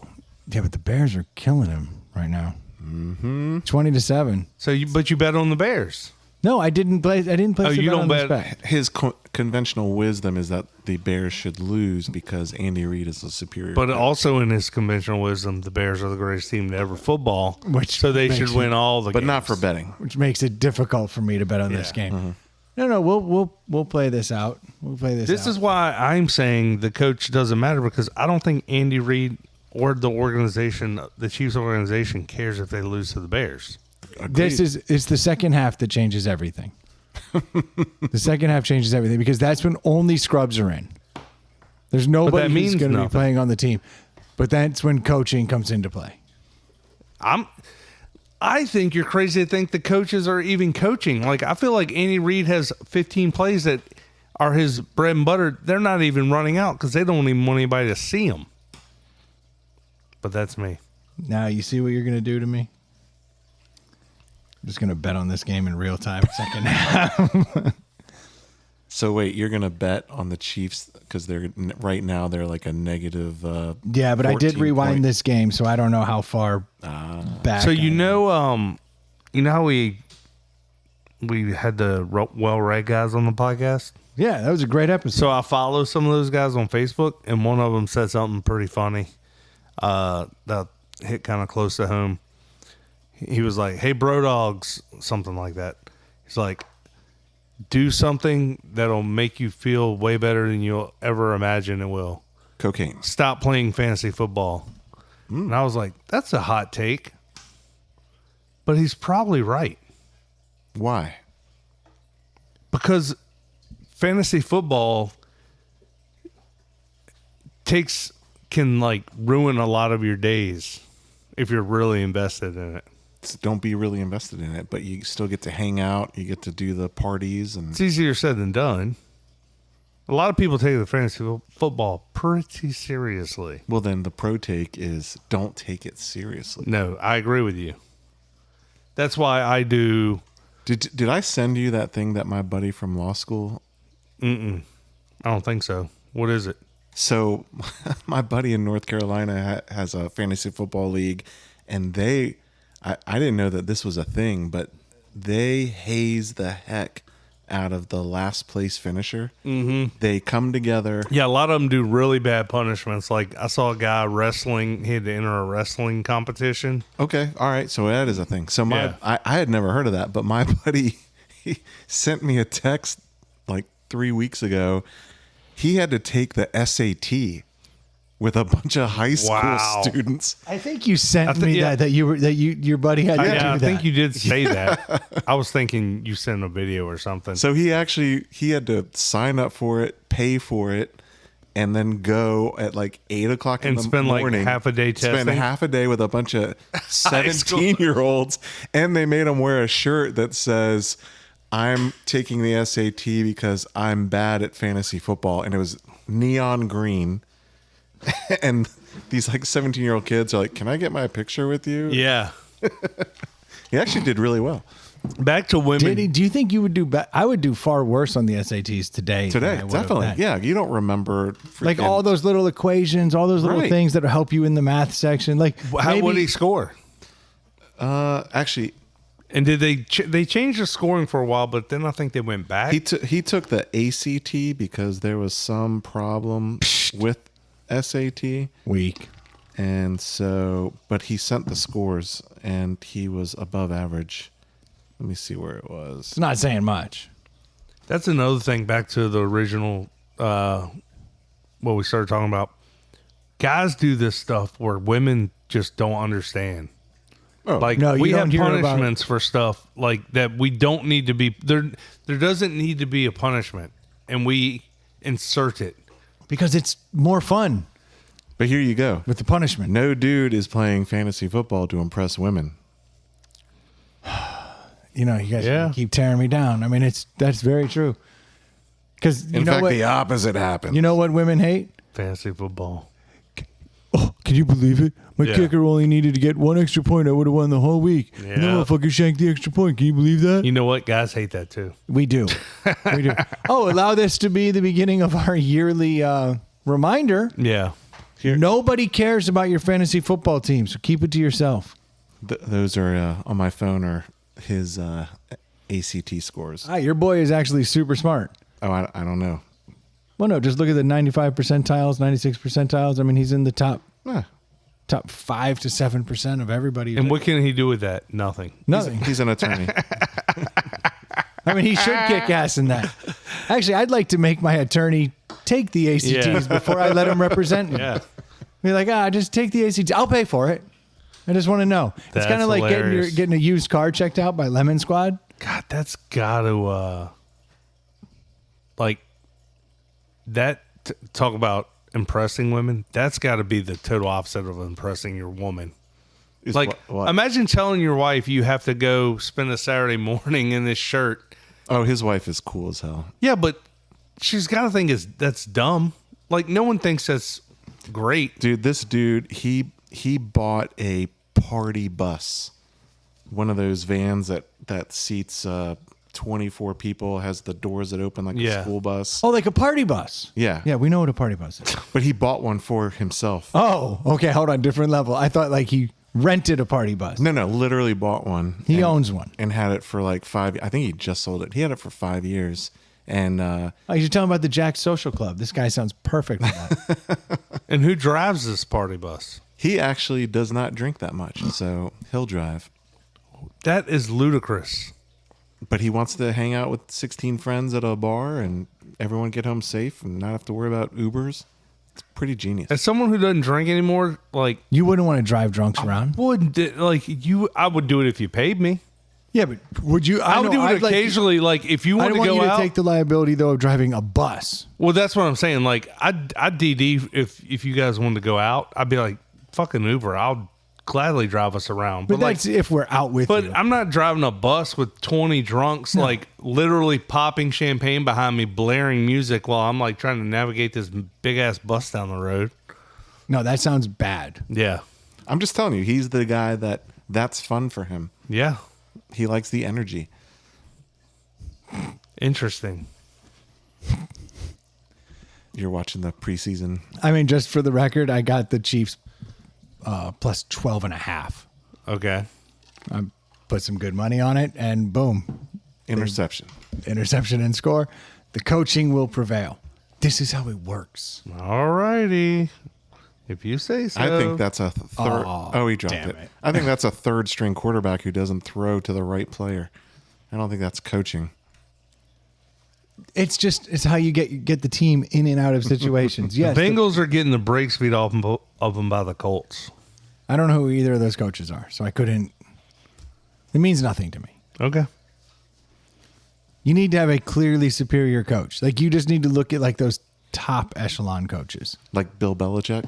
Yeah, but the Bears are killing him right now. 20-7. So you bet on the Bears. No, I didn't play. I didn't play. Oh, you don't bet. His conventional wisdom is that the Bears should lose because Andy Reid is a superior. But also in his conventional wisdom, the Bears are the greatest team to ever football. So they makes should it- win all the but games. not for betting. Which makes it difficult for me to bet on this Yeah. game. No, we'll play this out. We'll play this. This out. is why I'm saying the coach doesn't matter, because I don't think Andy Reid or the organization, the Chiefs organization, cares if they lose to the Bears. It's the second half that changes everything. The second half changes everything because that's when only scrubs are in. There's nobody who's means going to be nothing. playing on the team. But that's when coaching comes into play. I think you're crazy to think the coaches are even coaching. Like, I feel like Andy Reid has 15 plays that are his bread and butter. They're not even running out because they don't even want anybody to see them. But that's me. Now you see what you're going to do to me? I'm just going to bet on this game in real time. Second half. So wait, you're gonna bet on the Chiefs because they're right now they're like a negative. Yeah, but I did 14 rewind point. this game, so I don't know how far back. So I you am. know how we had the well read guys on the podcast. Yeah, that was a great episode. So I follow some of those guys on Facebook, and one of them said something pretty funny that hit kind of close to home. He was like, "Hey, bro dogs," something like that. He's like, "Do something that'll make you feel way better than you'll ever imagine it will. Cocaine. Stop playing fantasy football." And I was like, "That's a hot take," but he's probably right, Why? because fantasy football can like ruin a lot of your days if you're really invested in it. Don't be really invested in it, but you still get to hang out. You get to do the parties, and It's easier said than done. A lot of people take the fantasy football pretty seriously. well, then the pro take is don't take it seriously. No, I agree with you. That's why I do. Did I send you that thing that my buddy from law school? I don't think so. What is it? So, my buddy in North Carolina has a fantasy football league, and I didn't know that this was a thing, but they haze the heck out of the last place finisher. Mm-hmm. They come together. Yeah, a lot of them do really bad punishments. Like I saw a guy wrestling; he had to enter a wrestling competition. Okay, all right, so that is a thing. So Yeah. I had never heard of that, but my buddy he sent me a text like 3 weeks ago. He had to take the SAT with a bunch of high school Wow. students. I think you sent me yeah. that your buddy had to do Yeah, I that. think you did say that. I was thinking you sent a video or something. So he had to sign up for it, pay for it, and then go at like 8 o'clock in And the spend, like, morning. half a day Spend testing? half a day with a bunch of school. 17-year-olds, and they made him wear a shirt that says, "I'm taking the SAT because I'm bad at fantasy football," and it was neon green. And these like 17-year-old kids are like, "Can I get my picture with you?" Yeah. He actually did really well. Back to women. Do you think you would do better? I would do far worse on the SATs today. Today, definitely. Yeah, you don't remember like all those little equations, all those little things that will help you in the math section. Like, how would he score? Actually, and did they changed the scoring for a while, but then I think they went back. He took the ACT because there was some problem with SAT. Weak. And so, but he sent the scores, and he was above average. Let me see where it was. It's not saying much. That's another thing. Back to the original, what we started talking about. Guys do this stuff where women just don't understand. Oh, like no, we have hear punishments for stuff like that. We don't need to be there. There doesn't need to be a punishment, and we insert it because it's more fun. But here you go with the punishment. No dude is playing fantasy football to impress women. You guys keep tearing me down. I mean, that's very true. Because in fact, the opposite happens. You know what women hate? Fantasy football. Oh, can you believe it? My kicker only needed to get one extra point. I would have won the whole week. Yeah. And then motherfucker shanked the extra point. Can you believe that? You know what? Guys hate that too. We do. We do. Oh, allow this to be the beginning of our yearly reminder. Yeah. Nobody cares about your fantasy football team, so keep it to yourself. Those are on my phone are his ACT scores. Your boy is actually super smart. Oh, I don't know. Well, no, just look at the 95 percentiles, 96 percentiles. I mean, he's in the top 5 to 7% of everybody. And what can he do with that? Nothing. He's an attorney. I mean, he should kick ass in that. Actually, I'd like to make my attorney take the ACTs before I let him represent me. Yeah. Be like, just take the ACT. I'll pay for it. I just want to know. It's kind of like getting a used car checked out by Lemon Squad. God, that's got to talk about impressing women. That's got to be the total opposite of impressing your woman. What? Imagine telling your wife you have to go spend a Saturday morning in this shirt. Oh, his wife is cool as hell. Yeah, but she's got to think that's dumb. Like, no one thinks that's great. Dude, this dude, he bought a party bus. One of those vans that seats 24 people, has the doors that open like a school bus. Oh, like a party bus. Yeah. Yeah, we know what a party bus is. But he bought one for himself. Oh, okay. Hold on. Different level. I thought like he rented a party bus. No, literally bought one. He owns one. And had it for like 5. I think he just sold it. He had it for 5 years. And you should tell him about the Jack Social Club. This guy sounds perfect for that. And who drives this party bus? He actually does not drink that much, so he'll drive. That is ludicrous. But he wants to hang out with 16 friends at a bar and everyone get home safe and not have to worry about Ubers. It's pretty genius. As someone who doesn't drink anymore, like, you wouldn't want to drive drunks around. I would do it if you paid me. Yeah, but would you? I would do it occasionally. Like, if you want to go out, I don't want you to take the liability though of driving a bus. Well, that's what I'm saying. Like, I'd DD if you guys wanted to go out. I'd be like, fucking Uber. I'll gladly drive us around. But that's if we're out with you. But I'm not driving a bus with 20 drunks, like literally popping champagne behind me, blaring music while I'm like trying to navigate this big ass bus down the road. No, that sounds bad. Yeah. I'm just telling you, he's the guy that's fun for him. Yeah. He likes the energy. Interesting. You're watching the preseason. I mean, just for the record, I got the Chiefs plus 12.5. Okay. I put some good money on it, and boom. Interception and score. The coaching will prevail. This is how it works. All righty. If you say so. I think that's a third. Oh, he dropped it. I think that's a third string quarterback who doesn't throw to the right player. I don't think that's coaching. It's how you get the team in and out of situations. Yes, the Bengals are getting the brakes beat off of them by the Colts. I don't know who either of those coaches are, so I couldn't. It means nothing to me. Okay. You need to have a clearly superior coach. Like, you just need to look at like those top echelon coaches, like Bill Belichick.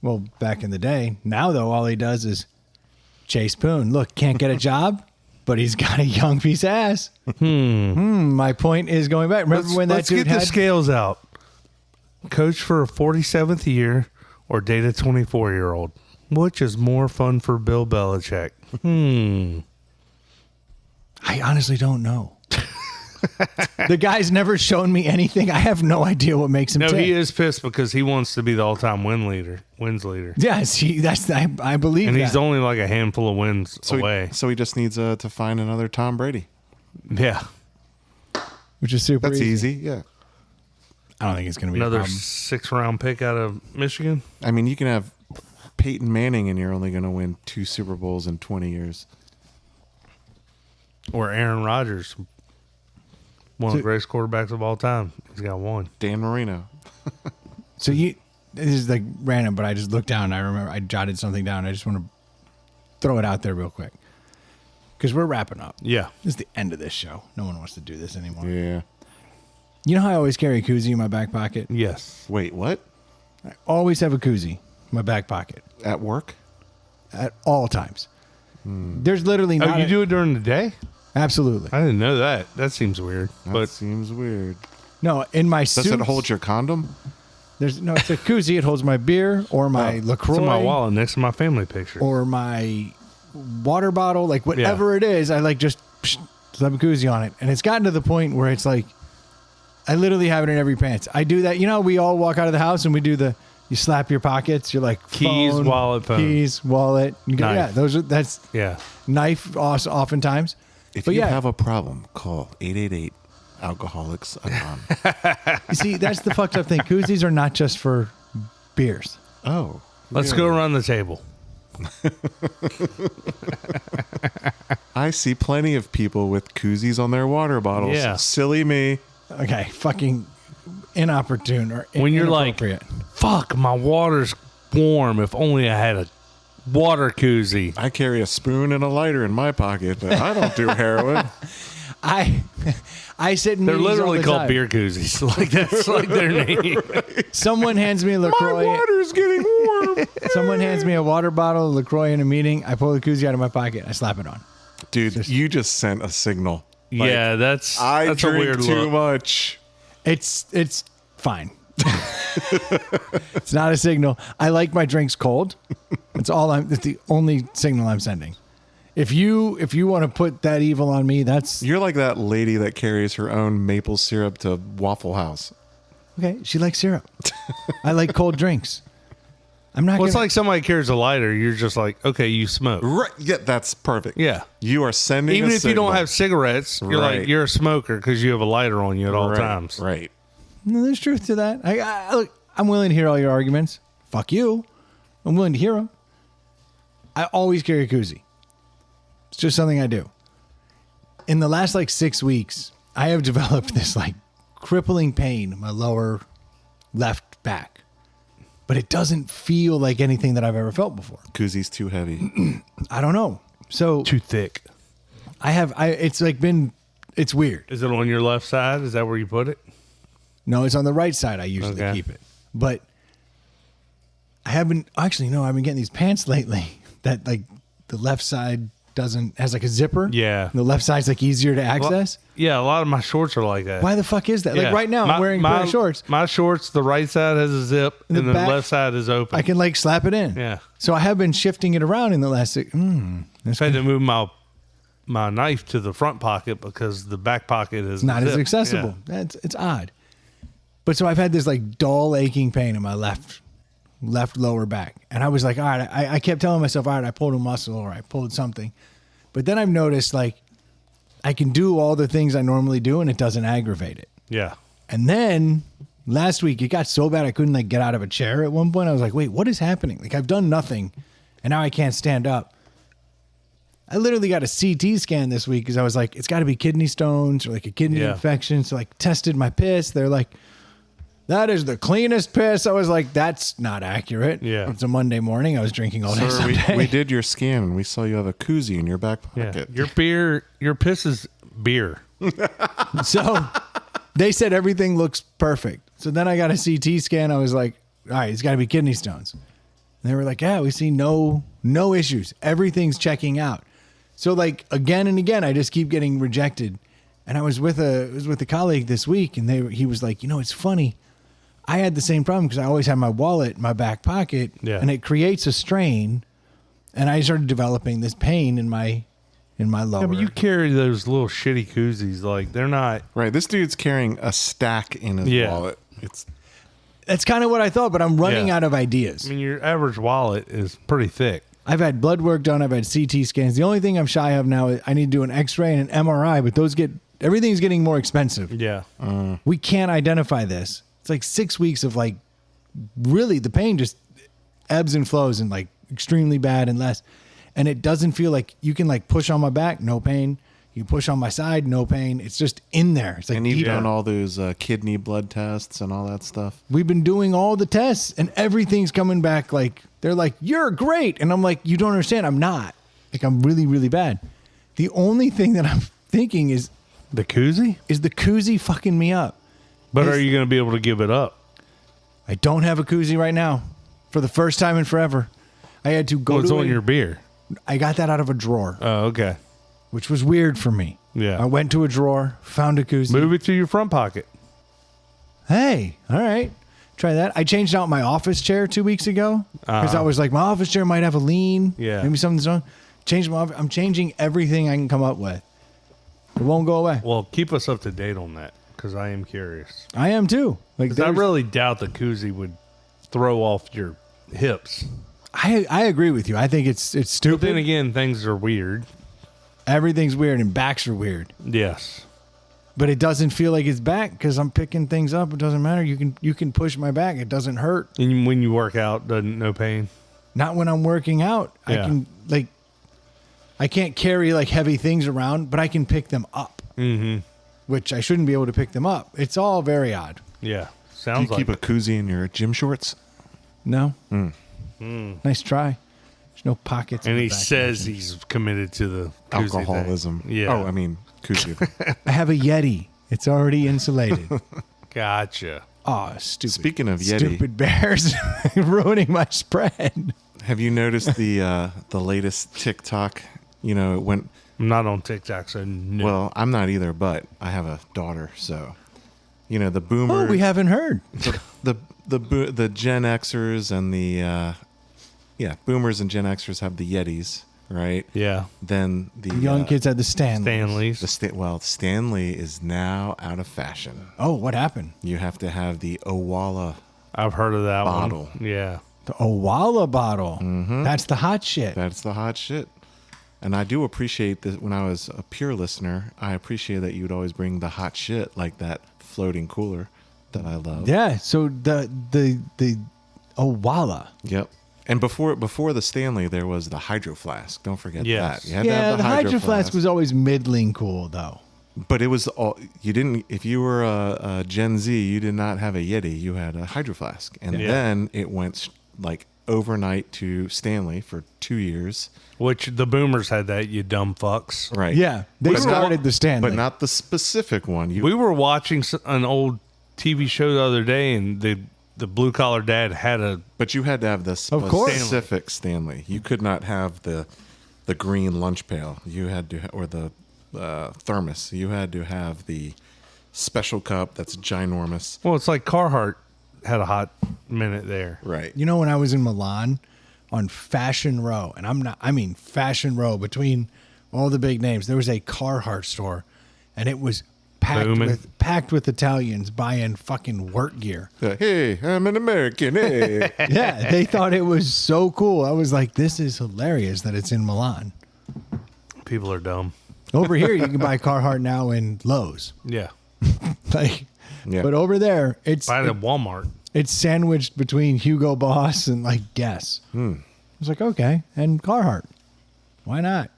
Well, back in the day. Now, though, all he does is Chase Poon. Look, can't get a job, but he's got a young piece of ass. My point is going back. Remember when that dude had... Let's get the scales out. Coach for a 47th year or date a 24-year-old? Which is more fun for Bill Belichick? I honestly don't know. The guy's never shown me anything. I have no idea what makes him No, tick. he is pissed because he wants to be the all-time wins leader. Yes, I believe And that. he's only like a handful of wins So away. so he just needs to find another Tom Brady. Yeah. Which is super That's easy. Yeah. I don't think it's going to be Another a problem. 6th-round pick out of Michigan. I mean, you can have Peyton Manning and you're only going to win 2 Super Bowls in 20 years. Or Aaron Rodgers. One of the greatest quarterbacks of all time. He's got 1. Dan Marino. So this is like random, but I just looked down and I remember I jotted something down. I just want to throw it out there real quick. Because we're wrapping up. Yeah. This is the end of this show. No one wants to do this anymore. Yeah. You know how I always carry a koozie in my back pocket? Yes. Wait, what? I always have a koozie in my back pocket At work? at all times. There's literally Oh, not you do it during the day? Absolutely. I didn't know that. That seems weird. That But seems weird. No, in my Does suits, it hold your condom? it's a koozie. It holds my beer or my LaCroix it's in my wallet next to my family picture. or my water bottle, like whatever it is. I like just slap a koozie on it, and it's gotten to the point where it's like I literally have it in every pants. I do that. You know, we all walk out of the house and we do you slap your pockets. You're like Keys, phone, wallet, phone. keys, wallet. Knife. Yeah, that's Yeah. knife. Oftentimes, If but you yeah, have a problem, call 888 Alcoholics Anonymous. you see, that's the fucked up thing. Koozies are not just for beers. Oh. Let's go around the table. I see plenty of people with koozies on their water bottles. Yeah. Silly me. Okay, fucking inopportune or When you're like, inappropriate. fuck, my water's warm. If only I had a water koozie. I carry a spoon and a lighter in my pocket, but I don't do heroin. I sit in They're meetings all literally the called time. beer koozies. Like that's like their name. Someone hands me a My LaCroix. water's getting warm. Someone hands me a water bottle of LaCroix in a meeting. I pull the koozie out of my pocket. I slap it on. Dude, you just sent a signal. Yeah, that's I a drink weird too look. much. It's fine. It's not a signal. I like my drinks cold. It's the only signal I'm sending. If you want to put that evil on me, that's You're like that lady that carries her own maple syrup to Waffle House. okay. She likes syrup. I like cold drinks. I'm not. Well, it's gonna, like somebody carries a lighter. You're just like, okay, you smoke. Right. Yeah, that's perfect. Yeah. You are sending Even a if you signal. don't have cigarettes, you're Right. like, you're a smoker because you have a lighter on you at all right, times. Right. No, there's truth to that. Look, I'm willing to hear all your arguments. Fuck you. I'm willing to hear them. I always carry a koozie. It's just something I do. In the last 6 weeks, I have developed this crippling pain in my lower left back. But it doesn't feel like anything that I've ever felt before. Koozie's too heavy. I don't know. So Too thick. it's weird. Is it on your left side? Is that where you put it? No, it's on the right side. I usually Okay. keep it. But I've been getting these pants lately that the left side has a zipper. Yeah. The left side's easier to access. Yeah, a lot of my shorts are like that. Why the fuck is that? Yeah. Right now I'm wearing a pair of shorts. My shorts, the right side has a zip And the and the back- left side is open. I can slap it in. Yeah. So I have been shifting it around in the last I had to move my knife to the front pocket because the back pocket is not as zipped. accessible. It's odd. But so I've had this dull aching pain in my left lower back. And I was like, all right, I kept telling myself, all right, I pulled a muscle or I pulled something. But then I've noticed I can do all the things I normally do and it doesn't aggravate it. Yeah. And then last week it got so bad I couldn't get out of a chair at one point. I was like, wait, what is happening? I've done nothing and now I can't stand up. I literally got a CT scan this week because I was like, it's got to be kidney stones or a kidney infection. So tested my piss. They're like, that is the cleanest piss. I was like, that's not accurate. Yeah. It's a Monday morning. I was drinking all day Sir, Sunday. we did your scan and we saw you have a koozie in your back Yeah. pocket. Your piss is beer. So they said everything looks perfect. So then I got a CT scan. I was like, all right, it's got to be kidney stones. And they were like, yeah, we see no issues. Everything's checking out. So again and again, I just keep getting rejected. And I was with a colleague this week and he was like, it's funny. I had the same problem because I always have my wallet in my back pocket Yeah. and it creates a strain. And I started developing this pain in my in my lower. Yeah, but you carry those little shitty koozies. Like, they're not. Right. This dude's carrying a stack in his wallet. That's kind of what I thought, but I'm running Yeah. out of ideas. I mean, your average wallet is pretty thick. I've had blood work done. I've had CT scans. The only thing I'm shy of now is I need to do an X-ray and an MRI, but everything's getting more expensive. Yeah. We can't identify this. It's like 6 weeks of like, really, the pain just ebbs and flows and like extremely bad and less. And it doesn't feel like you can like push on my back, no pain. You push on my side, no pain. It's just in there. It's like, and you've done all those kidney blood tests and all that stuff. we've been doing all the tests and everything's coming back like, they're like, you're great. And I'm like, you don't understand. I'm not. Like, I'm really, really bad. The only thing that I'm thinking is The koozie? the koozie fucking me up? But are you going to be able to give it up? I don't have a koozie right now for the first time in forever. I had to go What's to on your beer? I got that out of a drawer, Oh, okay. which was weird for me. Yeah. I went to a drawer, found a koozie. Move it to your front pocket. Hey, all right. Try that. I changed out my office chair 2 weeks ago because I was like, my office chair might have a lean. Yeah. Maybe something's wrong. I'm changing everything I can come up with. It won't go away. Well, keep us up to date on that because I am curious. I am too. Like, 'Cause I really doubt the koozie would throw off your hips. I agree with you. I think it's But stupid. then again, things are weird. Everything's weird and backs are weird. Yes. But it doesn't feel like it's back because I'm picking things up. It doesn't matter. You can push my back. It doesn't hurt. And when you work out, doesn't no pain. Not when I'm working out. Yeah. I can't carry like heavy things around, but I can pick them up. Mm-hmm. Which I shouldn't be able to pick them up. It's all very odd. Yeah. Do Sounds you like keep a koozie in your gym shorts? No. Nice try. There's no pockets. in And the he back. says he's committed to the koozie thing. Alcoholism. Yeah. Oh, I mean, koozie. I have a Yeti. It's already insulated. Gotcha. Oh, stupid. Speaking of Yeti, Stupid bears ruining my spread. have you noticed the latest TikTok? You know, it went. I'm not on TikTok, so no. Well, I'm not either, but I have a daughter, so you know the boomer. Oh, we haven't heard. the Gen Xers and the boomers and Gen Xers have the Yetis, right? Yeah. Then the Young kids had the Stanleys. Stanley's. Stanley is now out of fashion. Oh, what happened? You have to have the Owala. I've heard of that Bottle. one. Yeah. The Owala bottle. That's the hot shit. That's the hot shit. And I do appreciate that when I was a pure listener, I appreciate that you would always bring the hot shit like that floating cooler that I love. Yeah. So the Owala. Yep. And before the Stanley, there was the Hydro Flask. Don't forget Yes. that. You had to Yeah, have the Hydro Flask was always middling cool though. But it was all you didn't. If you were a Gen Z, you did not have a Yeti. You had a Hydro Flask, and Yeah. then it went like overnight to Stanley for 2 years. Which the boomers had that, you dumb fucks. Right. Yeah, they But started not- the Stanley. but not the specific one. We were watching an old TV show the other day, and the blue collar dad had a. But you had to have the course. specific Stanley. You could not have the green lunch pail. You had to, or the thermos. You had to have the special cup that's ginormous. Well, it's like Carhartt had a hot minute there. Right. You know, when I was in Milan on Fashion Row, and I mean Fashion Row between all the big names, there was a Carhartt store, and it was Booming. packed with Italians buying fucking work gear. Hey, I'm an American. Hey. Yeah, they thought it was so cool. I was like, this is hilarious that it's in Milan. People are dumb. Over here, you can buy Carhartt now in Lowe's. Yeah. Like, Yeah. but over there, it's Buy it at Walmart. it's sandwiched between Hugo Boss and like Guess. I was like, okay, and Carhartt, why not?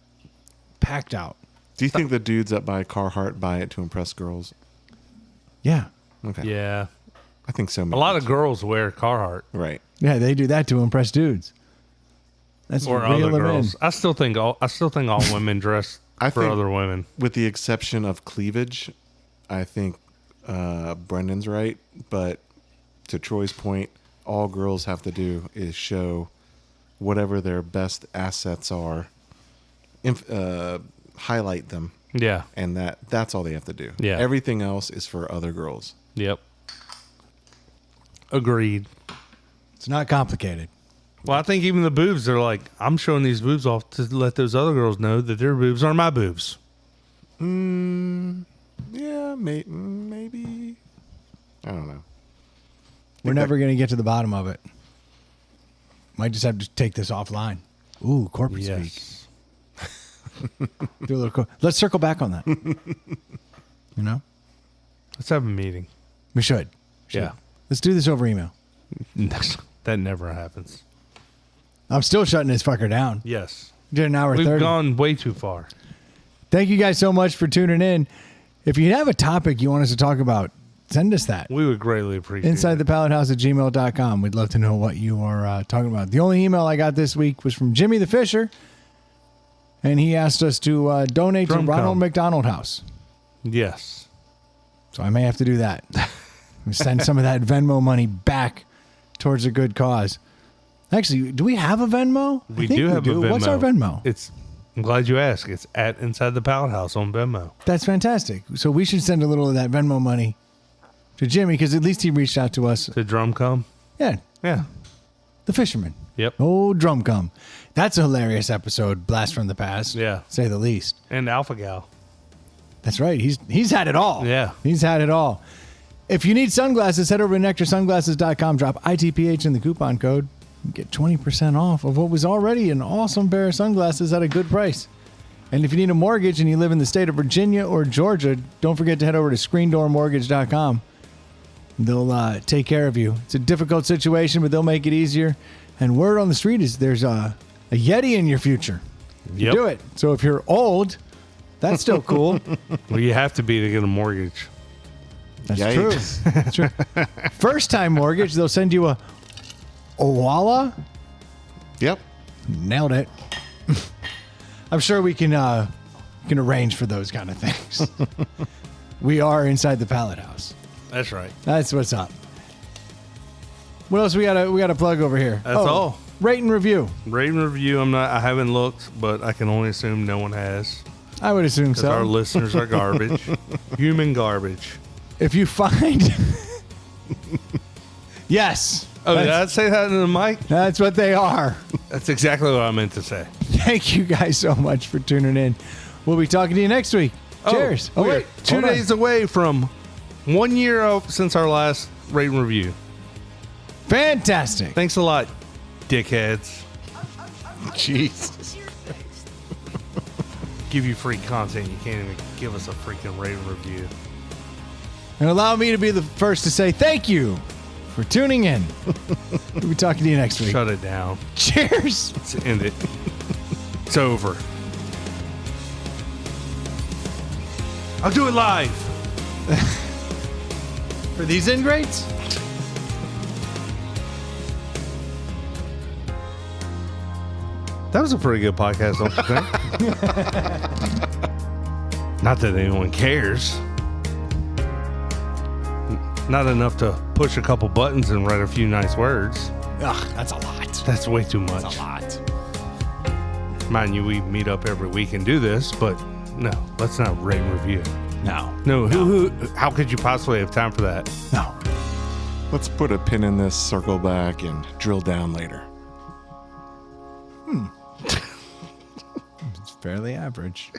Packed out. Do you think the dudes that buy Carhartt buy it to impress girls? Yeah, Okay. Yeah. I think so. A lot of girls wear Carhartt Right. yeah, they do that to impress dudes. That's or real other them in. girls. I still think all women dress I for think- other women. With the exception of cleavage, I think Brendan's right. But to Troy's point, all girls have to do is show whatever their best assets are, highlight them, Yeah. and that's all they have to do. Yeah. Everything else is for other girls. Yep. Agreed. It's not complicated. Well, I think even the boobs, they're like, I'm showing these boobs off to let those other girls know that their boobs are my boobs. Yeah, maybe. I don't know. We're never going to get to the bottom of it. Might just have to take this offline. Ooh, corporate speak. Yes. Do a little let's circle back on that. You know? Let's have a meeting. We should. Yeah. Let's do this over email. That never happens. I'm still shutting this fucker down. Yes. Did an hour We've 30. gone way too far. Thank you guys so much for tuning in. If you have a topic you want us to talk about, send us that. We would greatly appreciate Inside it. the Pallethouse at gmail.com. We'd love to know what you are talking about. The only email I got this week was from Jimmy the Fisher, and he asked us to donate to Drum Ronald come. McDonald House. Yes. So I may have to do that. Send some of that Venmo money back towards a good cause. Actually, do we have a Venmo? We I think do have a Venmo. What's our Venmo? I'm glad you asked. It's at Inside the Pallet House on Venmo. That's fantastic. So we should send a little of that Venmo money to Jimmy because at least he reached out to us. The drum come? Yeah, Yeah. the fisherman. Yep. Oh, drum cum. That's a hilarious episode. Blast from the past. Yeah. Say the least. And Alpha Gal. That's right. He's had it all. Yeah. He's had it all. If you need sunglasses, head over to nectarsunglasses.com. Drop ITPH in the coupon code. Get 20% off of what was already an awesome pair of sunglasses at a good price. And if you need a mortgage and you live in the state of Virginia or Georgia, don't forget to head over to screendoormortgage.com. They'll take care of you. It's a difficult situation, but they'll make it easier. And word on the street is there's a Yeti in your future. Yep. Do it. So if you're old, that's still cool. Well, you have to be to get a mortgage. That's Yikes. true. That's true. First time mortgage, they'll send you a Owala. Yep. Nailed it. I'm sure we can arrange for those kind of things. We are inside the Pallet House. That's right. That's what's up. What else we got to plug over here? That's all. Rate and review. Rate and review. I haven't looked, but I can only assume no one has. I would assume Because so. our listeners are garbage. Human garbage. If you find yes. Oh, did I say that in the mic? That's what they are. That's exactly what I meant to say. Thank you guys so much for tuning in. We'll be talking to you next week. Cheers. Oh, wait. 2 days away from 1 year since our last rate and review. Fantastic. Thanks a lot, dickheads. Jesus. Give you free content. You can't even give us a freaking rate and review. And allow me to be the first to say thank you for tuning in. We'll be talking to you next week. Shut it down. Cheers. Let's end it. It's over. I'll do it live. For these ingrates? That was a pretty good podcast, don't you think? Not that anyone cares. Not enough to push a couple buttons and write a few nice words. Ugh, that's a lot. That's way too much. That's a lot. Mind you, we meet up every week and do this, but no, let's not rate and review. No. No, who how could you possibly have time for that? No. Let's put a pin in this, circle back, and drill down later. It's fairly average.